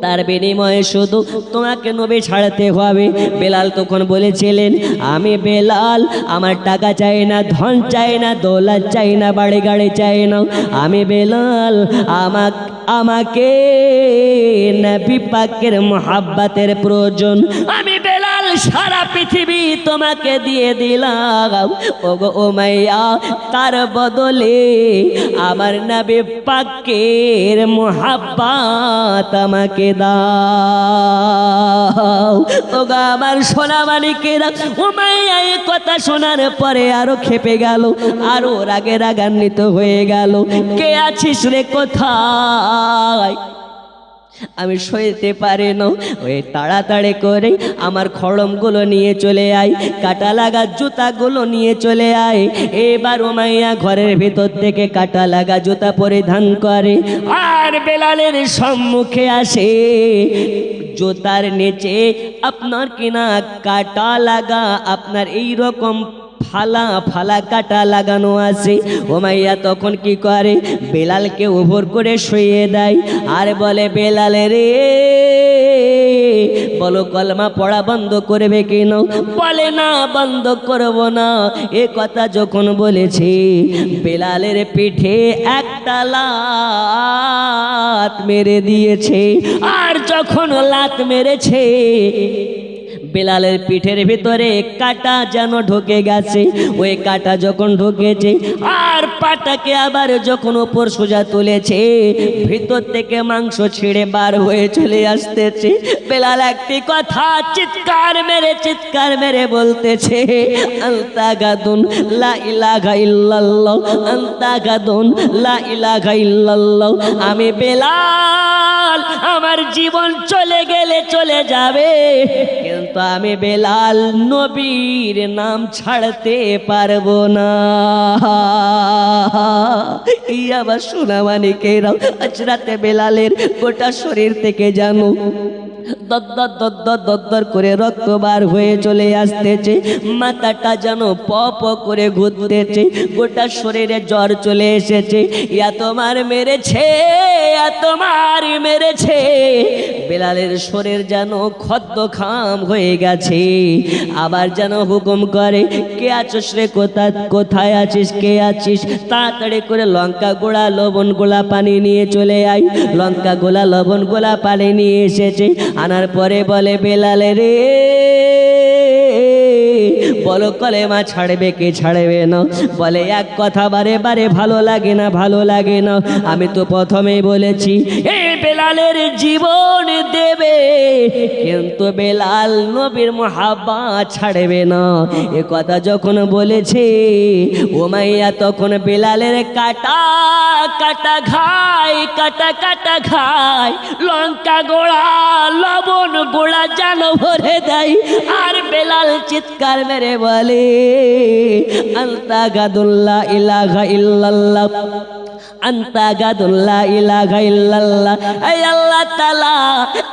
তার বিনিময়ে শুধু তোমাকে নবী ছাড়তে হবে। বেলাল তখন বলেছিলেন, আমি বেলাল, আমার টাকা চাই না, ধন চাই না, দৌলত চাই না, বাড়ি গাড়ি চাই না। আমি বেলাল, আমাকে নবী পাকের মোহাব্বতের প্রয়োজন। আমি বেলাল সারা পৃথিবী তোমাকে দিয়ে দিলাম। ওগো উমাইয়া, তার বদলে আমার নবী পাকের মোহাব্বত আমাকে দাও। ওগো আমার সোনা মানিকেরা, উমাইয়া এই কথা শোনার পরে আরো খেপে গেল, আরো রাগে রাগান্বিত হয়ে গেল। কে আছিস রে, কোথায়? আমি সইতে পারি না, ওই তাড়াতাড়ি করে আমার খড়মগুলো নিয়ে চলে আয়, কাটা লাগা জুতাগুলো নিয়ে চলে আয়। এবার উমাইয়া ঘরের ভিতর থেকে কাটা লাগা জুতা পরিধান করে আর বেলালের সম্মুখে আসে। জুতার নিচে আপনার কিনা কাটা লাগা, আপনার এই রকম ফালা ফালা কাটা লাগানো আছে। উমাইয়া তখন কি করে, বেলালকে ওভর করে শুইয়ে দেয় আর বলে, বেলাল রে, বলো কলমা পড়া বন্ধ করবে কেন? বলে, না বন্ধ করব না। এ কথা যখন বলেছে, বেলালের পিঠে একটা লাত মেরে দিয়েছে। আর যখন লাত মেরেছে, বেলালের পিঠের ভিতরে কাটা যেন ঢুকে গেছে। ওই কাটা যখন ঢুকেছে আর পাটাকে আবার যখন উপর সোজা তুলেছে, ভিতর থেকে মাংস ছিঁড়ে বার হয়ে চলে আসতেছে। বেলাল একটি কথা চিৎকার মেরে বলতেছে, আনতা গাদুন লা ইলাহা ইল্লাল্লাহ, আনতা গাদুন লা ইলাহা ইল্লাল্লাহ। আমি বেলাল, আমার জীবন চলে গেলে চলে যাবে, কিন্তু আমি বেলাল নবীর নাম ছাড়তে পারবো না। এই আবার শোনা মানিকেরাও, আজ রাতে বেলালের গোটা শরীর থেকে জানো দর করে রক্ত বার হয়ে চলে আসতেছে। মাথাটা যেন প করে ঘুরতেছে, গোটা শরীরে জ্বর চলে এসেছে। তোমার মেরেছে। বেলালের শরীর যেন খদ্দ খাম হয়ে গেছে। আবার যেন হুকুম করে, কে আছিস রে, কোথায় আছিস, কে আছিস? তাড়াতাড়ি করে লঙ্কা গোড়া, লবণ গোলা পানি নিয়ে চলে আয়। লঙ্কা গোলা, লবণ গোলা পানি নিয়ে এসেছে। আনার পরে বলে, বেলাল রে, বলো কলেমা ছাড়বে কি ছাড়বে না? বলে, এক কথা বারে বারে ভালো লাগে না। আমি তো প্রথমেই বলেছি এই বেলালের জীবন দেবে, কিন্তু বেলাল নবীর মোহাব্বত ছাড়বে না। এ কথা যখন বলেছে, উমাইয়া তখন বেলালের কাটা খায়, লঙ্কা গোড়া, লবণ গোড়া যেন ভরে দেয়। আর বেলাল চিৎকার মেরে বলে, আনতা গাদুল্লা ইলাহা ইল্লাল্লাহ, আনতা গাদুল্লা ইলাহা ইল্লাল্লাহ। এই আল্লাহ তাআলা,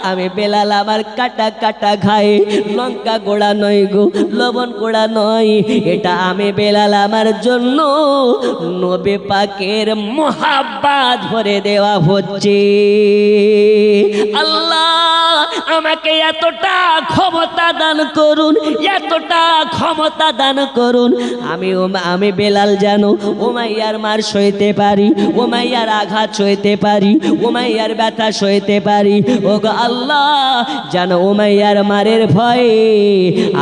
আমি বেলাল আমার কাটা খাই, লঙ্কা গোড়া নয় গো, লবণ গোড়া নয়, এটা আমি বেলাল আমার জন্য নবী পাকের মোহাব্বত ভরে দেওয়া হচ্ছে। আল্লাহ আমাকে এতটা ক্ষমতা দান করুন, আমি বেলাল জানো উমাইয়ার মার সইতে পারি, উমাইয়ার আঘাত সইতে পারি, উমাইয়ার ব্যথা সইতে পারি। ওগো আল্লাহ, জানো উমাইয়ার মারের ভয়ে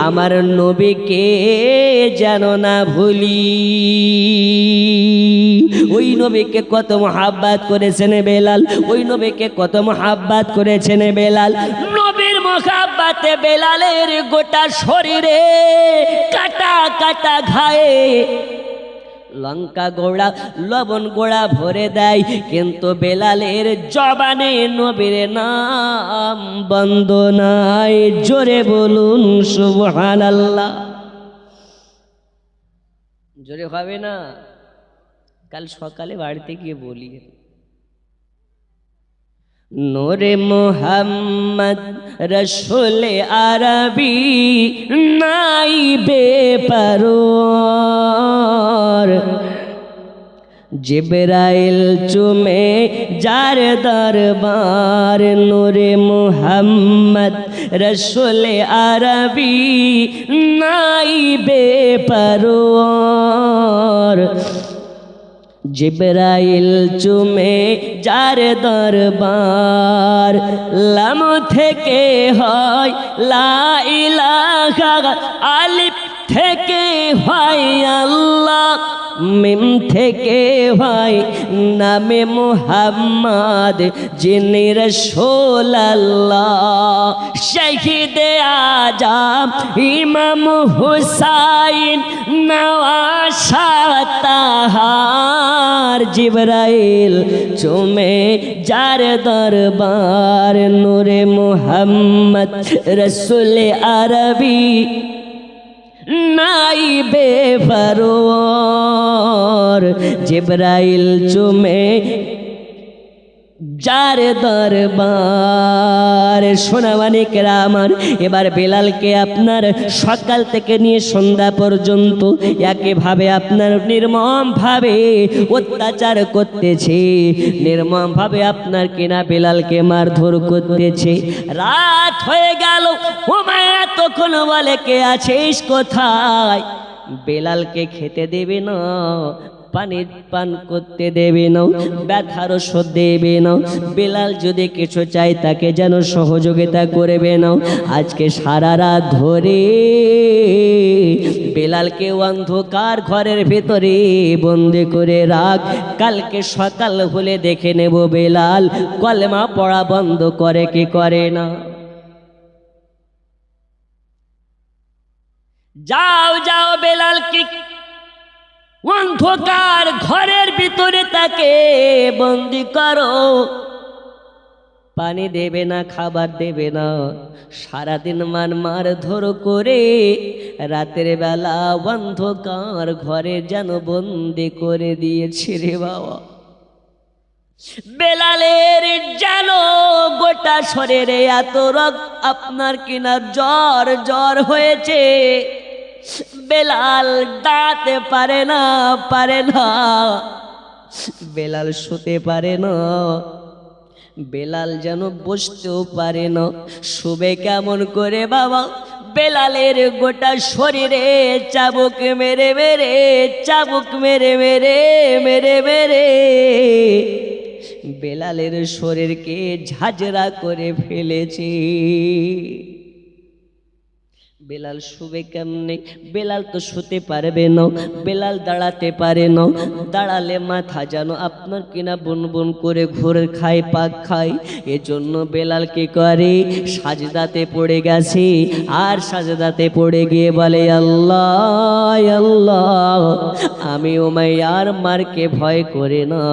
আমার নবীকে যেন না ভুলি। ওই নবীকে কত মোহাব্বত করেছেন বেলাল, ওই নবীকে কত মোহাব্বত করেছেন বেলাল। নবীর মোহাব্বতে বেলালের গোটা শরীরে কাটা ঘায়ে লঙ্কা গোড়া, লবণ গোড়া ভরে দেয়, কিন্তু বেলালের জবানে নবীর নাম বন্ধ নাই। জোরে বলুন সুবহানাল্লাহ। জোরে হবে না? কাল সকালে বাড়িতে গিয়ে বলি, নূরে মুহাম্মদ রসুল আরবি নাই বেপরোয়ার, জিবরাইল চুমে যার দরবার নূরে মুহাম্মদ রসুল আরবি নাইবে পরওয়ার। জিবরাইল চুমে যার দরবার লাম থেকে হয় লা ইলাহা, আলিফ থেকে হয় আল্লাহ, মিম থেকে হয় নামে মুহাম্মদ যিনি রাসূল আল্লাহ। শহীদ আজম ইমাম হুসাইন নওয়াসা তাহার। জিবরাইল চুমে যার দরবার নূরে মুহাম্মদ রসুল আরবি নাইবে পরওয়ার। জিবরাইল চুমে যার দরবার। সোনামানিকেরা আমার, এবার বেলালকে আপনার সকাল থেকে নিয়ে সন্ধ্যা পর্যন্ত একইভাবে আপনার নির্মমভাবে অত্যাচার করতেছে, নির্মমভাবে আপনার কিনা বেলালকে মারধর করতেছে। রাত হয়ে গেল, উমাইয়া তখন বলে কে আছিস কোথায়? বেলালকে খেতে দেবে না, পানি পান করতে দেবে না, ব্যথার ওষুধ দেবে না, বেলাল যদি কিছু চাই তাকে যেন সহযোগিতা করবে না। আজকে সারা রাত ধরে বেলালকে অন্ধকার ঘরের ভেতরে বন্দি করে রাখ, কালকে সকাল হলে দেখে নেব বেলাল কলেমা পড়া বন্ধ করে কি করে না। যাও যাও বেলালকে অন্ধকার ঘরের ভিতরে তাকে বন্দি করো, পানি দেবে না, খাবার দেবে না, সারাদিন মারধর করে রাতের বেলা অন্ধকার ঘরে যেন বন্দি করে দিয়েছে রে বাবা। বেলালের যেন গোটা শরীরে এত রক্ত, আপনার কিনা জ্বর জ্বর হয়েছে। বেলাল দাঁড়াতে পারে না, বেলাল শুতে পারে না, বেলাল যেন বসতেও পারে না। শুবে কেমন করে বাবা? বেলালের গোটা শরীরে চাবুক মেরে মেরে, চাবুক মেরে মেরে মেরে মেরে বেলালের শরীরকে ঝাঁঝরা করে ফেলেছে। বেলাল শুবে কেমনে? বেলাল তো শুতে পারবে না, বেলাল দাঁড়াতে পারে না, দাঁড়ালে মাথা যেন আপনার কিনা বুন বুন করে ঘুরে খায়, পাক খায়। এজন্য বেলাল কি করে? সাজদাতে পড়ে গেছে, আর সাজদাতে পড়ে গিয়ে বলে আল্লাহ আল্লাহ, আমি উমাইয়ার মারকে ভয় করে না,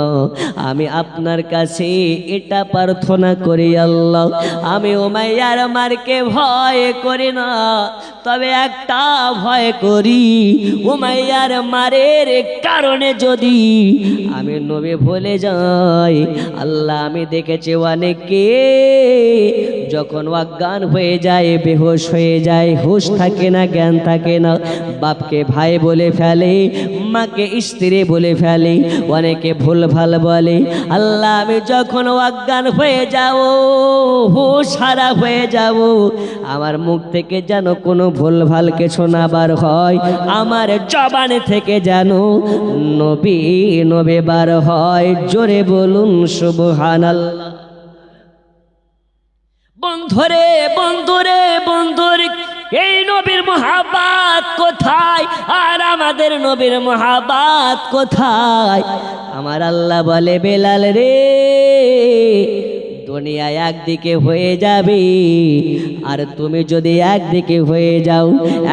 আমি আপনার কাছে এটা প্রার্থনা করি আল্লাহ, আমি উমাইয়ার মারকে ভয় করি না, তবে একটা ভয় করি, উমাইয়ার মারের কারণে যদি আমি নবী ভুলে যাই। আল্লাহ আমি দেখেছি অনেকে যখন অজ্ঞান হয়ে যায়, বেহুশ হয়ে যায়, হুঁশ থাকে না, জ্ঞান থাকে না, বাপকে ভাই বলে ফেলে, মাকে স্ত্রী বলে ফেলে, অনেকে ভুল ভাল বলে। আল্লাহ আমি যখন অজ্ঞান হয়ে যাব, হুঁশ হারা হয়ে যাব, আমার মুখ থেকে যেন কোনো ভুল ভাল কিছু না বার হয়, আমার জবানে থেকে যেন নবী নবী বার হয়। জোরে বলুন সুবহানাল্লাহ। বন্ধুরে বন্ধুরে বন্ধুরে, এই নবীর মহাব্বত কোথায়? আর আমাদের নবীর মহাব্বত কোথায়? আমার আল্লাহ বলে বেলাল রে, দুনিয়া একদিকে হয়ে যাবে, আর তুমি যদি একদিকে হয়ে যাও,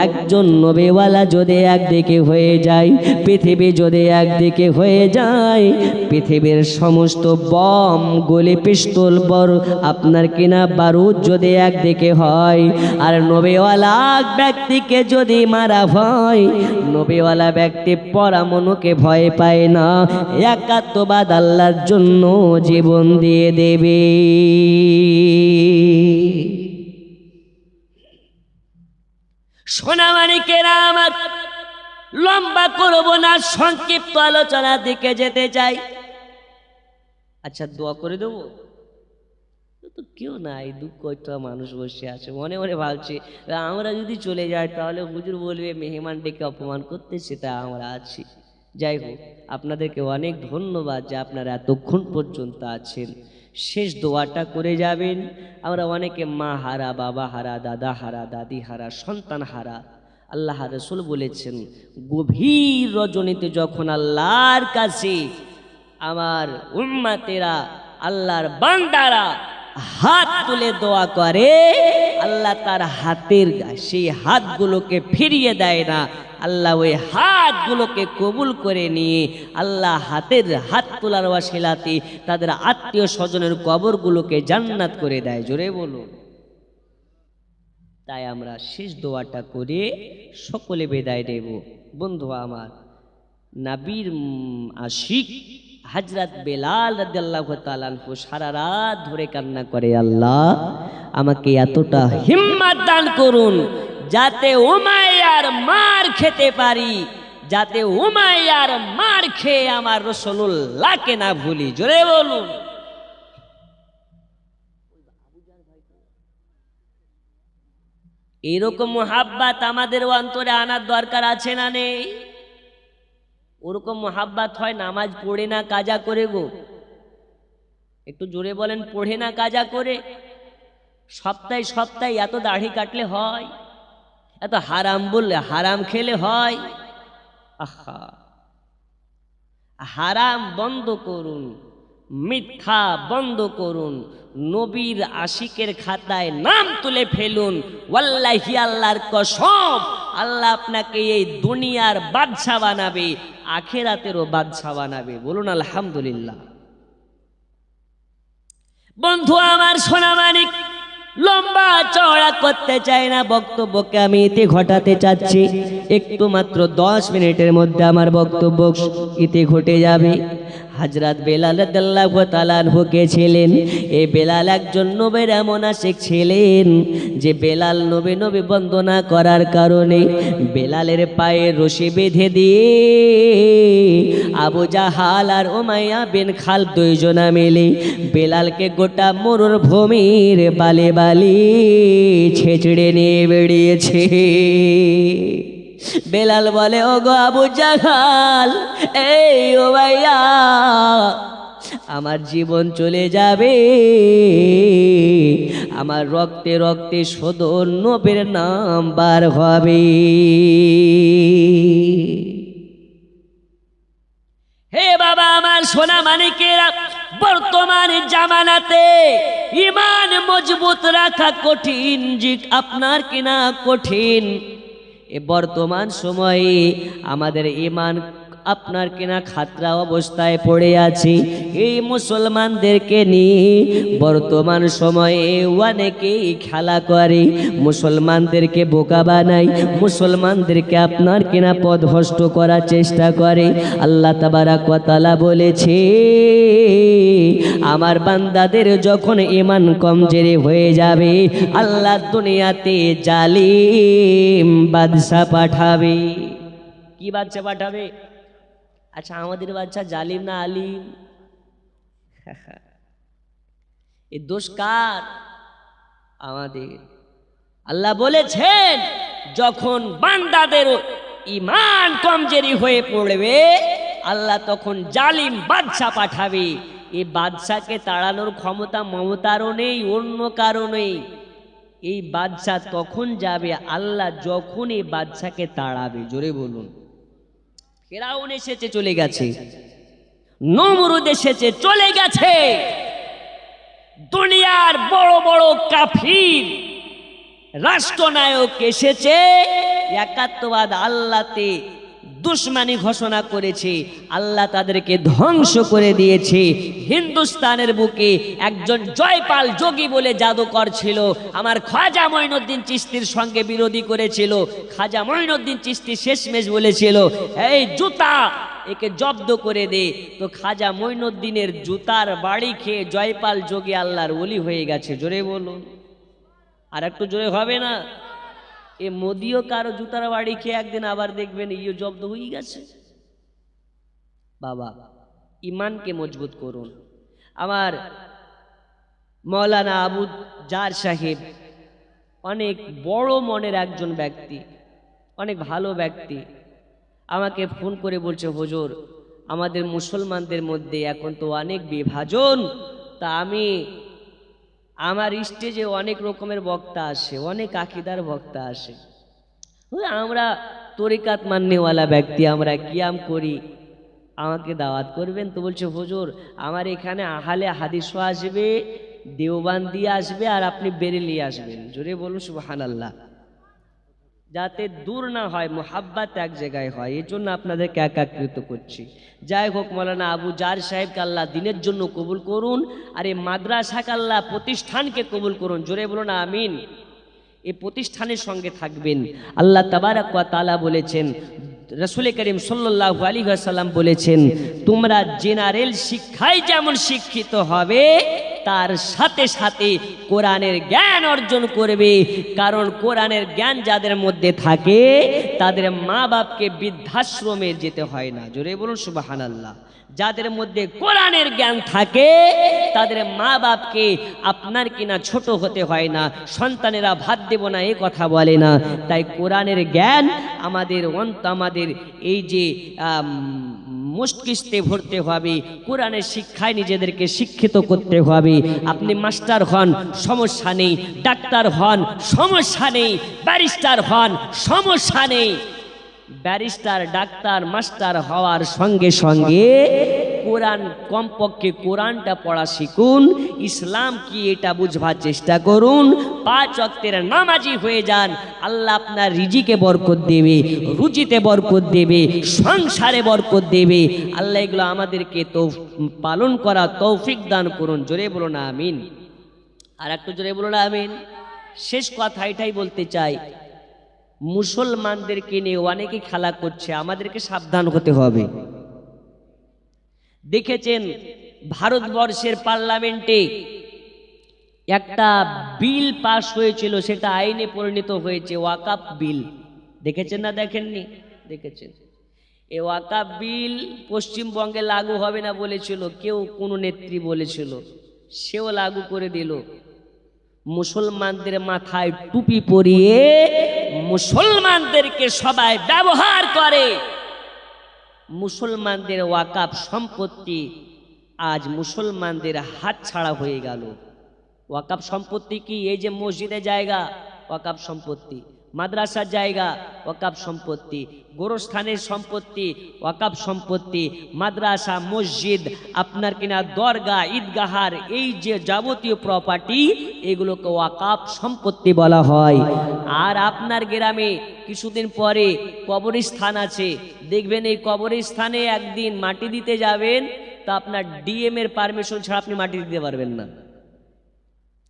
একজন নবীওয়ালা যদি একদিকে হয়ে যায়, পৃথিবী যদি একদিকে হয়ে যায়, পৃথিবীর সমস্ত বম গুলি পিস্তল বড় আপনার কিনা বারুদ যদি একদিকে হয়, আর নবীওয়ালা ব্যক্তিকে যদি মারা হয়, নবীওয়ালা ব্যক্তি পরমাণুকে ভয় পায় না, একাত্মবাদ আল্লাহর জন্য জীবন দিয়ে দেবে। সোনামানিকেরা আমার, লম্বা করব না, সংক্ষিপ্ত আলোচনার দিকে যেতে চাই। আচ্ছা দোয়া করে দেবো তো কেউ নাই, দুঃখ একটা মানুষ বসে আছে, মনে মনে ভাবছে আমরা যদি চলে যাই তাহলে হুজুর বলবে মেহমান ডেকে অপমান করতে, সেটা আমরা আছি। যাই হোক, আপনাদেরকে অনেক ধন্যবাদ যে আপনারা এতক্ষণ পর্যন্ত আছেন। শেষ দোয়াটা করে যাবেন। আমরা অনেকে মা হারা, বাবা হারা, দাদা হারা, দাদি হারা, সন্তান হারা। আল্লাহ রাসূল বলেছেন গভীর রজনীতে যখন আল্লাহর কাছে আমার উম্মতেরা, আল্লাহর বান্দারা হাত তুলে দোয়া করে, আল্লাহ তার হাতের সেই হাতগুলোকে ফিরিয়ে দেয় না, আল্লাহ ওই হাতগুলোকে কবুল করে নিয়ে আল্লাহ হাত তোলার ওয়াসিলাতে তাদের আত্মীয় স্বজনের কবরগুলোকে জান্নাত করে দেয়। জোরে বলুন। তাই আমরা শেষ দোয়াটা করে সকলে বিদায় দেব। বন্ধু আমার, নবীর আশিক হযরত বেলাল রাদিয়াল্লাহু তাআলা আনহু সারা রাত ধরে কান্না করে, আল্লাহ আমাকে এতটা হিম্মত দান করুন যাতে উমাইয়ার মার খেতে পারি, যাতে উমাইয়ার মার খেয়ে আমার রাসূলুল্লাহকে না ভুলি। জোরে বলুন। এরকম মোহাব্বত আমাদের অন্তরে আনার দরকার আছে না নেই? ওরকম মোহাব্বত হয় নামাজ পড়ে না কাজা করে গো, একটু জোরে বলেন, পড়ে না কাজা করে। সপ্তাহে সপ্তাহে এত দাড়ি কাটলে হয়? এত হারাম বললে, হারাম খেলে হয়? আহা, হারাম বন্ধ করুন, মিথ্যা বন্ধ করুন, নবীর আশিকের খাতায় নাম তুলে ফেলুন। ওয়াল্লাহি আল্লাহর কসম, আল্লাহ আপনাকে এই দুনিয়ার বাদশা বানাবে, আখিরাতেরও বাদশা বানাবে। বলুন আলহামদুলিল্লাহ। বন্ধু আমার সোনা মানিক, লম্বা চওড়া করতে চাই না বক্তব্যকে, আমি এতে ঘটাতে চাচ্ছি একটু মাত্র 10 মিনিটের মধ্যে আমার বক্তব্য এতে ঘটে যাবে। হযরত বেলাল রাদিয়াল্লাহু তাআলা আনহু কে ছিলেন? এই বেলাল একজন নবীর এমন আশিক ছিলেন যে বেলাল নবী নবী বন্দনা করার কারণে বেলালের পায়ে রশি বেঁধে দিয়ে আবু জাহাল আর উমাইয়া বিন খালদ দুইজনা মিলে বেলালকে গোটা মরুভূমির বালি বালি ছেঁচড়ে নিয়ে বেরিয়েছে। বেলাল বলে, ও গো আবু জাহাল, এই উমাইয়া, আমার জীবন চলে যাবে, আমার রক্তে রক্তে শুধু নবীর নাম বার হবে। হে বাবা আমার সোনা মানিকেরা, বর্তমান জামানাতে ঈমান মজবুত রাখা কঠিন, জি আপনার কিনা কঠিন। এ বর্তমান সময়ে আমাদের ঈমান আপনার কিনা খাতরা অবস্থায় পড়ে আছে। এই মুসলমানদেরকে নিয়ে বর্তমান সময়ে অনেকেই খেলা করে, মুসলমানদেরকে বোকা বানায়, মুসলমানদেরকে আপনার কিনা পথভ্রষ্ট করার চেষ্টা করে। আল্লাহ তাবারাক ওয়া তাআলা বলেছে, আমার বান্দাদের যখন ঈমান কমজোরি হয়ে যাবে, আল্লাহ দুনিয়াতে জালিম বাদশা পাঠাবে। কি বাদশা পাঠাবে? আচ্ছা, আমাদের বাচ্চা জালিম না আলিম? এই দোষ কার? আমাদের। আল্লাহ বলেছেন, যখন বান্দাদের ঈমান কমজোরি হয়ে পড়বে, আল্লাহ তখন জালিম বাদশা পাঠাবে। এই বাদশাকে তাড়ানোর ক্ষমতা মমতারও নেই, অন্য কারণেই। এই বাদশা তখন যাবে আল্লাহ যখন এই বাদশাকে তাড়াবে। জোরে বলুন। ফেরাউন এসেছে, চলে গেছে, নমরুদ এসেছে, চলে গেছে, দুনিয়ার বড় বড় কাফির রাষ্ট্রনায়ক এসেছে, একাত্মবাদ আল্লাহতে দুশ্মনী ঘোষণা করেছে, আল্লাহ তাদেরকে ধ্বংস করে দিয়েছে। হিন্দুস্তানের বুকে একজন জয়পাল যোগী বলে জাদুকর ছিল, আমার খাজা মঈনুদ্দিন চিশতির সঙ্গে বিরোধী করেছিল। খাজা মঈনুদ্দিন চিশতি শেষমেশ বলেছিল, এই জুতা একে জব্দ করে দে। তো খাজা মঈনুদ্দিনের জুতার বাড়ি খেয়ে জয়পাল যোগী আল্লাহর ওলি হয়ে গেছে। জোরে বলুন, আর একটু জোরে হবে না? এ মোদিও কারো জুতার বাড়ি খেয়ে একদিন আবার দেখবেন ইয়ে জব্দ হয়ে গেছে। বাবা ইমানকে মজবুত করুন। আমার মৌলানা আবু জার সাহেব অনেক বড় মনের একজন ব্যক্তি, অনেক ভালো ব্যক্তি, আমাকে ফোন করে বলছে, হুজুর আমাদের মুসলমানদের মধ্যে এখন তো অনেক বিভাজন, তা আমি আমার স্টেজে অনেক রকমের বক্তা আসে, অনেক আকিদার বক্তা আসে, আমরা তরিকাত মাননেওয়ালা ব্যক্তি, আমরা কিয়াম করি, আমাকে দাওয়াত করবেন? তো বলছে হুজুর আমার এখানে আহলে হাদিসও আসবে, দেওবান্দি আসবে, আর আপনি বেরেলি আসবেন। জোরে বলুন সুবহানাল্লাহ। যাতে দূর না হয়, মোহাব্বত এক জায়গায় হয়, এই জন্য আপনাদেরকে একাকৃত করছি। যাই হোক, মৌলানা আবু জার সাহেবকে আল্লাহ দিনের জন্য কবুল করুন, আর এই মাদ্রাসাকে আল্লাহ প্রতিষ্ঠানকে কবুল করুন। জোরে বলুন আমিন। এই প্রতিষ্ঠানের সঙ্গে থাকবেন। আল্লাহ তাবারাক ওয়া তাআলা বলেছেন, রাসূল করিম সাল্লাল্লাহু আলাইহি ওয়াসাল্লাম বলেছেন, তোমরা জেনারেল শিক্ষায় যেমন শিক্ষিত হবে, তার সাথে সাথে কোরআনের জ্ঞান অর্জন করবে। কারণ কোরআনের জ্ঞান যাদের মধ্যে থাকে তাদের মা বাপকে বৃদ্ধাশ্রমে যেতে হয় না। জোরে বলুন সুবহানাল্লাহ। যাদের মধ্যে কোরআনের জ্ঞান থাকে তাদের মা বাপকে আপনার কিনা ছোট হতে হয় না, সন্তানেরা ভাত দেব না এই কথা বলে না। তাই কোরআনের জ্ঞান আমাদের এই যে মস্তিষ্কে ভরতে হবে, কোরআনের শিক্ষায় নিজেদেরকে শিক্ষিত করতে হবে। আপনি মাস্টার হন সমস্যা নেই, ডাক্তার হন সমস্যা নেই, ব্যারিস্টার হন সমস্যা নেই। ব্যারিস্টার ডাক্তার মাস্টার হওয়ার সঙ্গে সঙ্গে কোরআন, কমপক্ষে কোরআনটা পড়া শিখুন, ইসলাম কি এটা বুঝবার চেষ্টা করুন, 5 ওয়াক্তের নামাজি হয়ে যান। আল্লাহ আপনার রিজিকে বরকত দেবে, রুজিতে বরকত দেবে, সংসারে বরকত দেবে। আল্লাহ এগুলো আমাদেরকে তো পালন করা তৌফিক দান করুন। জোরে বলুন আমিন। আর একটু জোরে বলুন আমিন। শেষ কথা এটাই বলতে চাই, মুসলমানদেরকে নিয়ে অনেকে খেলা করছে, আমাদেরকে সাবধান হতে হবে। দেখেছেন ভারতবর্ষের পার্লামেন্টে একটা বিল পাস হয়েছিল, সেটা আইনে পরিণত হয়েছে, ওয়াকাফ বিল। দেখেছেন না দেখেননি? দেখেছেন। এই ওয়াকাফ বিল পশ্চিমবঙ্গে লাগু হবে না বলেছিল কেউ, কোনো নেত্রী বলেছিল, সেও লাগু করে দিল। মুসলমানদের মাথায় টুপি পরিয়ে মুসলমানদেরকে সবাই ব্যবহার করে। মুসলমানদের ওয়াকাফ সম্পত্তি আজ মুসলমানদের হাতছাড়া হয়ে গেল। ওয়াকাফ সম্পত্তি কি? এই যে মসজিদের জায়গা ওয়াকাফ সম্পত্তি, মাদ্রাসার জায়গা ওয়াকাফ সম্পত্তি, গোরস্থানের সম্পত্তি ওয়াকাফ সম্পত্তি, মাদ্রাসা মসজিদ আপনার কিনা দরগা ঈদগাহার এই যে যাবতীয় প্রপার্টি এগুলোকে ওয়াকাফ সম্পত্তি বলা হয়। আর আপনার গ্রামে কিছুদিন পরে কবরস্থান আছে, দেখবেন এই কবরস্থানে একদিন মাটি দিতে যাবেন, তা আপনার ডিএম এর পারমিশন ছাড়া আপনি মাটি দিতে পারবেন না।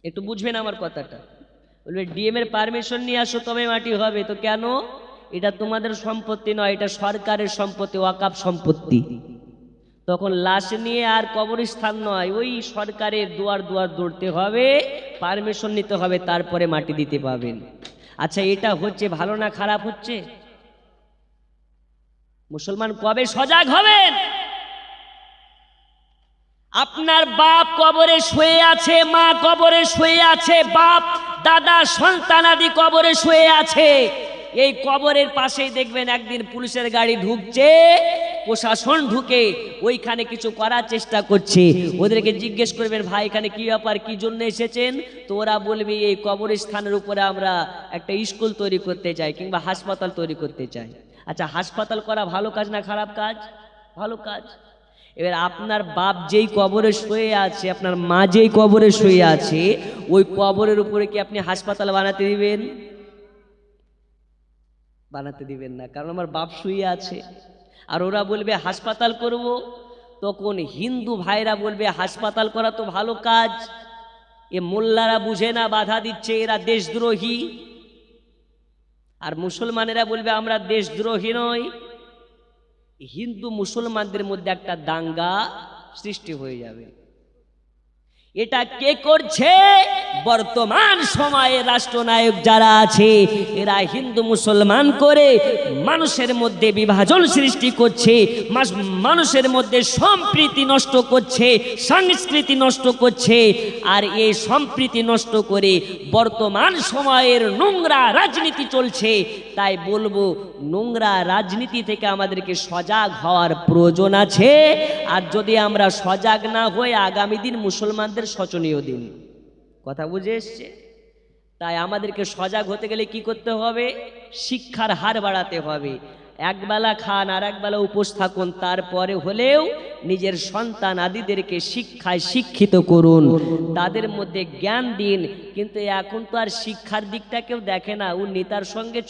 একটু বুঝবেন আমার কথাটা। বলবে ডিএম এর পারমিশন নিয়ে আসো তবে মাটি হবে। তো কেন? এটা তোমাদের সম্পত্তি নয়, এটা সরকারের সম্পত্তি, ওয়াকাফ সম্পত্তি। তখন লাশ নিয়ে আর কবরস্থান নয়, ওই সরকারের দুয়ার দুয়ার দৌড়তে হবে, পারমিশন নিতে হবে, তারপরে মাটি দিতে পাবেন। আচ্ছা, এটা হচ্ছে ভালো না খারাপ হচ্ছে? মুসলমান কবে সজাগ হবেন? আপনার বাপ কবরে শুয়ে আছে, মা কবরে শুয়ে আছে, বাপ দাদা সন্তানাদি কবরে শুয়ে আছে। এই কবরের পাশেই দেখবেন একদিন পুলিশের গাড়ি ঢুকছে, প্রশাসন ঢুকে ওইখানে কিছু করার চেষ্টা করছে। ওদেরকে জিজ্ঞেস করবেন, ভাই এখানে কি ব্যাপার, কি জন্য এসেছেন? তো ওরা বলবে এই কবরস্থানের উপরে আমরা একটা স্কুল তৈরি করতে চাই কিংবা হাসপাতাল তৈরি করতে চাই। আচ্ছা, হাসপাতাল করা ভালো কাজ না খারাপ কাজ? ভালো কাজ। এবার আপনার বাপ যেই কবরে শুয়ে আছে, আপনার মা যেই কবরে শুয়ে আছে, ওই কবরের উপরে কি আপনি হাসপাতাল বানাতে দিবেন? বানাতে দিবেন না, কারণ আমার বাপ শুয়ে আছে। আর ওরা বলবে হাসপাতাল করব, তখন হিন্দু ভাইরা বলবে হাসপাতাল করা তো ভালো কাজ, এ মোল্লারা বুঝে না, বাধা দিচ্ছে, এরা দেশদ্রোহী। আর মুসলমানেরা বলবে আমরা দেশদ্রোহী নই। হিন্দু মুসলমানদের মধ্যে একটা দাঙ্গা সৃষ্টি হয়ে যাবে। এটা কে করছে? বর্তমান সময়ে রাষ্ট্রনায়ক যারা আছে এরা হিন্দু মুসলমান করে মানুষের মধ্যে বিভাজন সৃষ্টি করছে, মানুষের মধ্যে সম্প্রীতি নষ্ট করছে, সংস্কৃতি নষ্ট করছে। আর এই সম্প্রীতি নষ্ট করে বর্তমান সময়ের নোংরা রাজনীতি চলছে। তাই বলবো, নোংরা রাজনীতি থেকে আমাদেরকে সজাগ হওয়ার প্রয়োজন আছে। আর যদি আমরা সজাগ না হই, আগামী দিন মুসলমানদের শোচনীয় দিন। কথা বুঝে এসছে? তাই আমাদেরকে সজাগ হতে গেলে কি করতে হবে? শিক্ষার হার বাড়াতে হবে। একবেলা খান আর একবেলা উপোস থাকুন, তারপরে হলেও নিজের সন্তান আদিদেরকে শিক্ষায় শিক্ষিত করুন, তাদের মধ্যে জ্ঞান দিন। কিন্তু এখন তো আর শিক্ষার দিকটা কেউ দেখে না। ওর নেতার সঙ্গে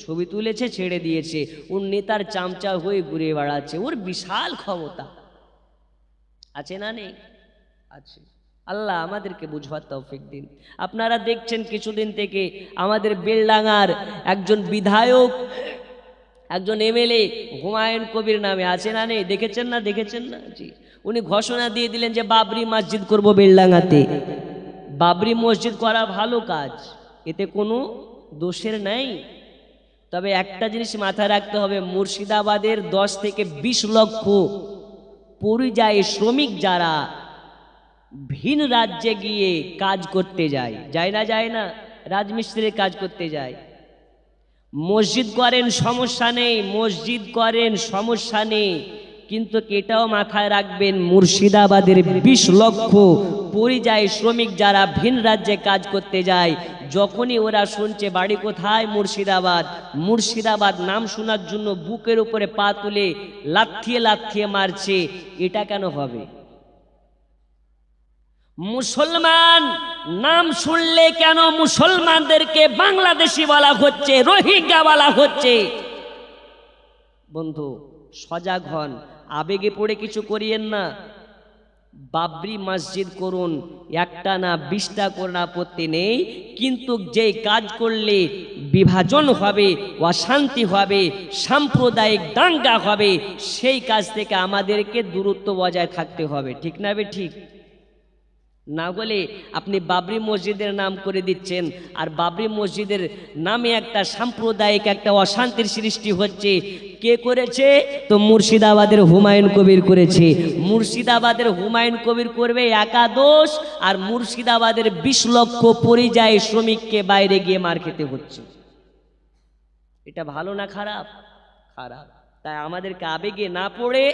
ছবি তুলেছে, ছেড়ে দিয়েছে, ওর নেতার চামচা হয়ে ঘুরে বেড়াচ্ছে। ওর বিশাল ক্ষমতা আছে না নেই? আছে। আল্লাহ আমাদেরকে বুঝবার তৌফিক দিন। আপনারা দেখছেন কিছুদিন থেকে আমাদের বেলডাঙ্গার একজন বিধায়ক, একজন এমএলএ হুমায়ুন কবির নামে, আছে না নেই? দেখেছেন না? দেখেছেন না? জি। উনি ঘোষণা দিয়ে দিলেন যে বাবরি মসজিদ করব বেলডাঙ্গাতে। বাবরি মসজিদ করা ভালো কাজ, এতে কোনো দোষের নাই। তবে একটা জিনিস মাথায় রাখতে হবে, মুর্শিদাবাদের 10 থেকে 20 লক্ষ পরিযায়ী শ্রমিক যারা ভিন রাজ্যে গিয়ে কাজ করতে যায়, যায় না? রাজমিস্ত্রির কাজ করতে যায়। মসজিদ করেন সমস্যা নেই, মসজিদ করেন সমস্যা নেই, কিন্তু এটাও মাথায় রাখবেন, মুর্শিদাবাদের 20 লক্ষ পরিযায়ী শ্রমিক যারা ভিন রাজ্যে কাজ করতে যায়, যখনই ওরা শুনছে বাড়ি কোথায় মুর্শিদাবাদ, মুর্শিদাবাদ নাম শোনার জন্য বুকের উপরে পা তুলে লাথিয়ে মারছে। এটা কেন হবে? মুসলমান নাম শুনলে কেন মুসলমানদেরকে বাংলাদেশি বলা হচ্ছে, রোহিঙ্গা বলা হচ্ছে? বন্ধু সজাগ হন, আবেগে পড়ে কিছু করিয়েন না। বাবরি মসজিদ করুন, একটা না 20টা করুন, আপত্তি নেই। কিন্তু যে কাজ করলে বিভাজন হবে, অশান্তি হবে, সাম্প্রদায়িক দাঙ্গা হবে, সেই কাজ থেকে আমাদেরকে দূরত্ব বজায় থাকতে হবে। ঠিক না বে ঠিক? না বলে আপনি বাবরি মসজিদের নাম করে দিচ্ছেন, আর বাবরি মসজিদের নামে একটা সাম্প্রদায়িক একটা অশান্তির সৃষ্টি হচ্ছে। কে করেছে? তো মুর্শিদাবাদের হুমায়ুন কবির করেছে। মুর্শিদাবাদের হুমায়ুন কবির করবে একাদোষ, আর মুর্শিদাবাদের 20 লক্ষ পরিযায়ী শ্রমিককে বাইরে গিয়ে মার খেতে হচ্ছে। এটা ভালো না খারাপ? খারাপ। তাই আমাদেরকে আবেগে না পড়ে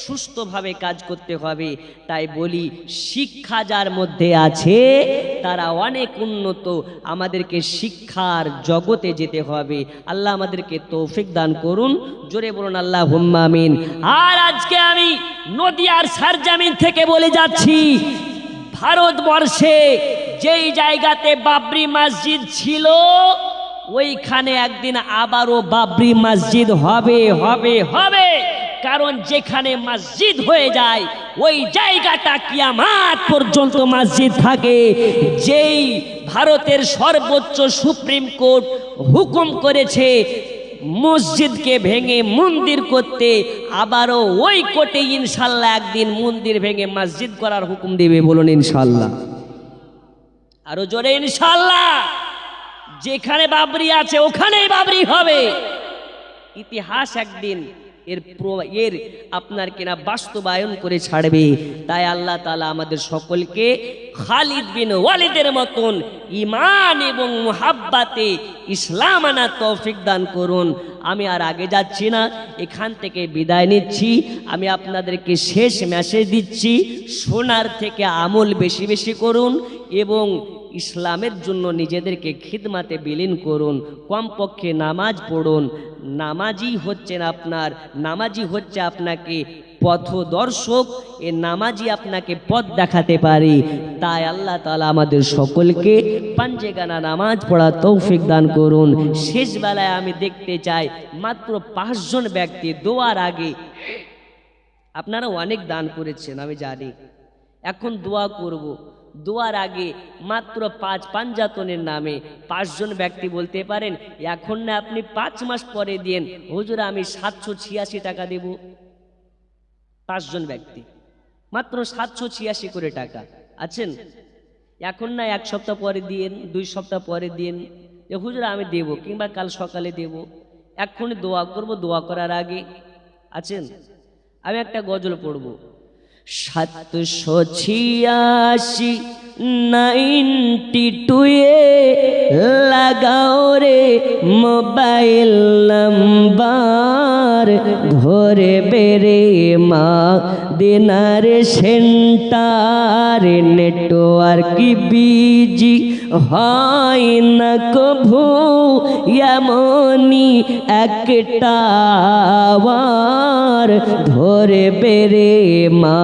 সুস্থভাবে কাজ করতে হবে। তাই বলি, শিক্ষা যার মধ্যে আছে তারা অনেক উন্নত। আমাদেরকে শিক্ষার জগতে যেতে হবে। আল্লাহ আমাদেরকে তৌফিক দান করুন। জোরে বলুন আল্লাহুম্মা আমিন। আর আজকে আমি নদিয়ার সরজমিন থেকে বলে যাচ্ছি, ভারতবর্ষে যেই জায়গাতে বাবরি মসজিদ ছিল, ওইখানে একদিন আবারও বাবরি মসজিদ হবে। কারণ যেখানে মসজিদ হয়ে যায় ওই জায়গাটা কিয়ামত পর্যন্ত মসজিদ থাকে। যেই ভারতের সর্বোচ্চ সুপ্রিম কোর্ট হুকুম করেছে মসজিদকে ভেঙে মন্দির করতে, আবারও ওই কোর্টে ইনশাল্লাহ একদিন মন্দির ভেঙে মসজিদ করার হুকুম দেবে। বলুন ইনশাল্লাহ, আরো জোরে ইনশাল্লাহ। যেখানে বাবরি আছে ওখানেই বাবরি হবে। ইতিহাস একদিন এর আপনার কিনা বাস্তবায়ন করে ছাড়বে। তাই আল্লাহ তাআলা আমাদের সকলকে খালিদ বিন ওয়ালিদের মতন ঈমান এবং মুহাব্বাতে ইসলাম আনার তৌফিক দান করুন। আমি আর আগে যাচ্ছি না, এখান থেকে বিদায় নিচ্ছি। আমি আপনাদেরকে শেষ মেসেজ দিচ্ছি, শোনার থেকে আমল বেশি বেশি করুন এবং ইসলামের জন্য নিজেদেরকে খিদমাতে বিলীন করুন। কমপক্ষে নামাজ পড়ুন। নামাজি হচ্ছে আপনাকে পথদর্শক। এ নামাজি আপনাকে পথ দেখাতে পারে। তাই আল্লাহ তাআলা আমাদের সকলকে পাঞ্জেগানা নামাজ পড়ার তৌফিক দান করুন। শেষ বেলায় আমি দেখতে চাই মাত্র 5 জন ব্যক্তি দোয়ার আগে, আপনারা অনেক দান করেছেন আমি জানি, এখন দোয়া করব। দোয়ার আগে মাত্র 5 পাঞ্জাতনের নামে 5 জন ব্যক্তি বলতে পারেন, এখন না আপনি 5 মাস পরে দেন হুজুর, আমি 786 টাকা দেব। 5 জন ব্যক্তি মাত্র 786 করে টাকা। আছেন? এখন না, এক সপ্তাহ পরে দিন, 2 সপ্তাহ পরে দিন, যে হুজুর আমি দেব, কিংবা কাল সকালে দেব, এক্ষুনি দোয়া করব, দোয়া করার আগে। আছেন? আমি একটা গজল পড়ব। 786 92 এ লাগাও রে মোবাইল নাম্বার, ধরে বেরে মা দিনার সেন্টার, নেটওয়ার্ক বিজি হয় না কভু, এমনই একটা বার, ধরে বেরে মা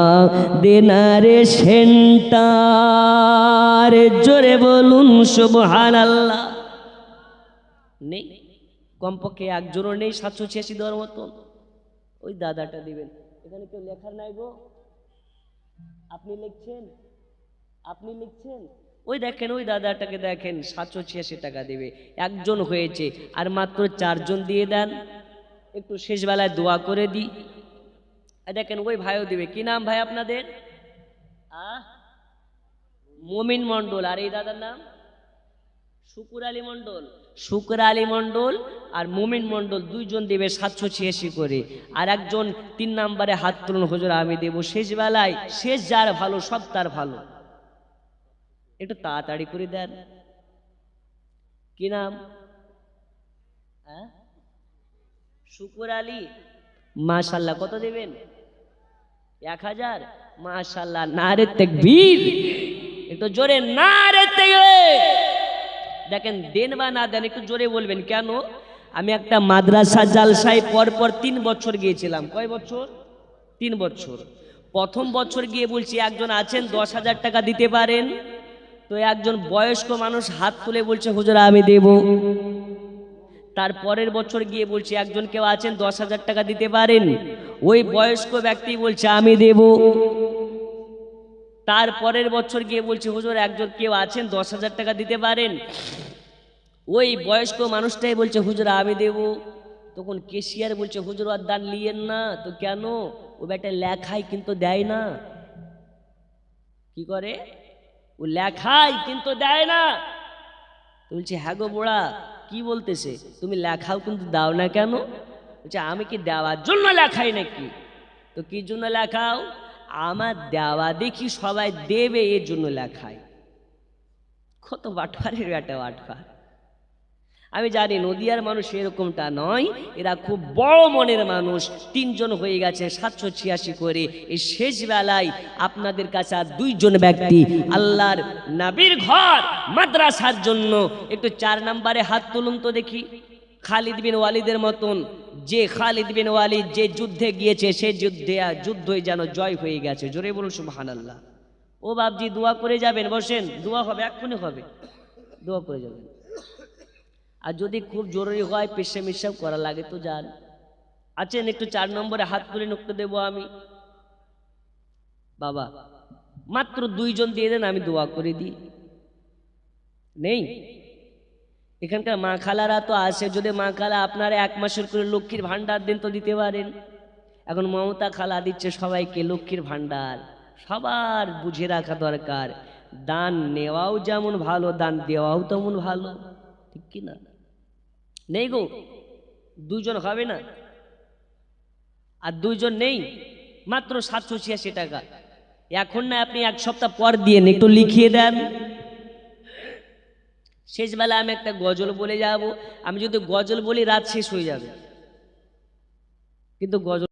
দিনার সেন্টার। জোরে বলুন সুবহানাল্লাহ। নেই, কমপক্ষে একজনও নেই 786 দেওয়ার মতন। ওই দাদাটা দিবেন। এখানে কেউ লেখার নাই গো? আপনি লিখছেন? আপনি লিখছেন? ওই দেখেন, ওই দাদাটাকে দেখেন, 786 টাকা দেবে। একজন হয়েছে, আর মাত্র 4 জন দিয়ে দেন। একটু শেষ বেলায় দোয়া করে দিই। দেখেন ওই ভাইও দিবে। কি নাম ভাই আপনাদের? মুমিন মন্ডল। আর এই দাদার নাম শুকুর আলী মন্ডল। শুকুর আলী মন্ডল আর মুমিন মন্ডল, 2 জন দেবে 786 করে। আর একজন 3 নম্বরে হাত তুলুন, হুজুর আমি দেব। শেষ বেলায়, শেষ যার ভালো সব তার ভালো। একটু তাড়াতাড়ি করে দেন। কি নাম? শুকুর আলী। মাশাআল্লাহ। কত দেবেন? 1000। মাশাআল্লাহ। নারে তাকবীর। একটু জোরে নারে তাকবীর। দেখেন, দেন বা না দেন একটু জোরে বলবেন। কেন? আমি একটা মাদ্রাসা জালসায় পরপর 3 বছর গিয়েছিলাম। কয় বছর? 3 বছর। প্রথম বছর গিয়ে বলছি, একজন আছেন 10,000 টাকা দিতে পারেন? তো একজন বয়স্ক মানুষ হাত তুলে বলছে, হুজুর আমি দেব। তারপরের বছর গিয়ে বলছি, একজন কেউ আছেন 10,000 টাকা দিতে পারেন? ওই বয়স্ক ব্যক্তি বলছে আমি দেব। তারপরের বছর গিয়ে বলছি, হুজুর একজন কেউ আছেন 10,000 টাকা দিতে পারেন? ওই বয়স্ক মানুষটাই বলছে, হুজুর আমি দেব। তখন কেশিয়ার বলছে, হুজুর আর দান লিয়েন না। তো কেন? ও বেটা লেখায় কিন্তু দেয় না। কি করে? ও লেখায় কিন্তু দেয় না। বলছে, হ্যাঁ গো বুড়া, কি বলতেছে? তুমি লেখাও কিন্তু দাও না কেন? বলছে, আমি কি দেওয়ার জন্য লেখাই নাকি? তো কি জন্য লেখাও? আমার দেওয়া দেখি সবাই দেবে, এর জন্য লেখাই। কত বাটপারের বেটা বাটপার। আমি জানি নদিয়ার মানুষ এরকমটা নয়, এরা খুব বড় মনের মানুষ। 3 জন হয়ে গেছে 786 করে। এই শেষ বেলায় আপনাদের কাছে আর 2 জন ব্যক্তি আল্লাহর নবীর ঘর মাদ্রাসার জন্য একটু 4 নম্বরে হাত তুলুন তো দেখি। খালিদ বিন ওয়ালিদের মতন, যে খালিদ বিন ওয়ালিদ যে যুদ্ধে গিয়েছে, সে যুদ্ধই যেন জয় হয়ে গেছে। জোরে বলুন সুবহানাল্লাহ। ও বাপজি দোয়া করে যাবেন, বসেন, দোয়া হবে, এক্ষুনি হবে, দোয়া করে যাবেন। আর যদি খুব জরুরি হয়, পেশা মিশাব করা লাগে তো যান। আছেন? একটু 4 নম্বরে হাত তুলে নকতে দেবো আমি। বাবা মাত্র 2 জন দিয়ে দেন, আমি দোয়া করে দিই। নেই? এখানকার মা খালারা তো আসে। যদি মা খালা আপনারা 1 মাসের করে লক্ষ্মীর ভান্ডার দেন তো দিতে পারেন। এখন মমতা খালা দিচ্ছে সবাইকে লক্ষ্মীর ভান্ডার। সবার বুঝে রাখা দরকার, দান নেওয়াও যেমন ভালো, দান দেওয়াও তেমন ভালো। ঠিক কি না? নেই গো, 2 জন হবে না। আর 2 জন নেই, মাত্র 786 টাকা। এখন না, আপনি 1 সপ্তাহ পর দিয়ে একটু লিখিয়ে দেন। শেষ বেলা আমি একটা গজল বলে যাব। আমি যদি গজল বলি রাত শেষ হয়ে যাবে, কিন্তু গজল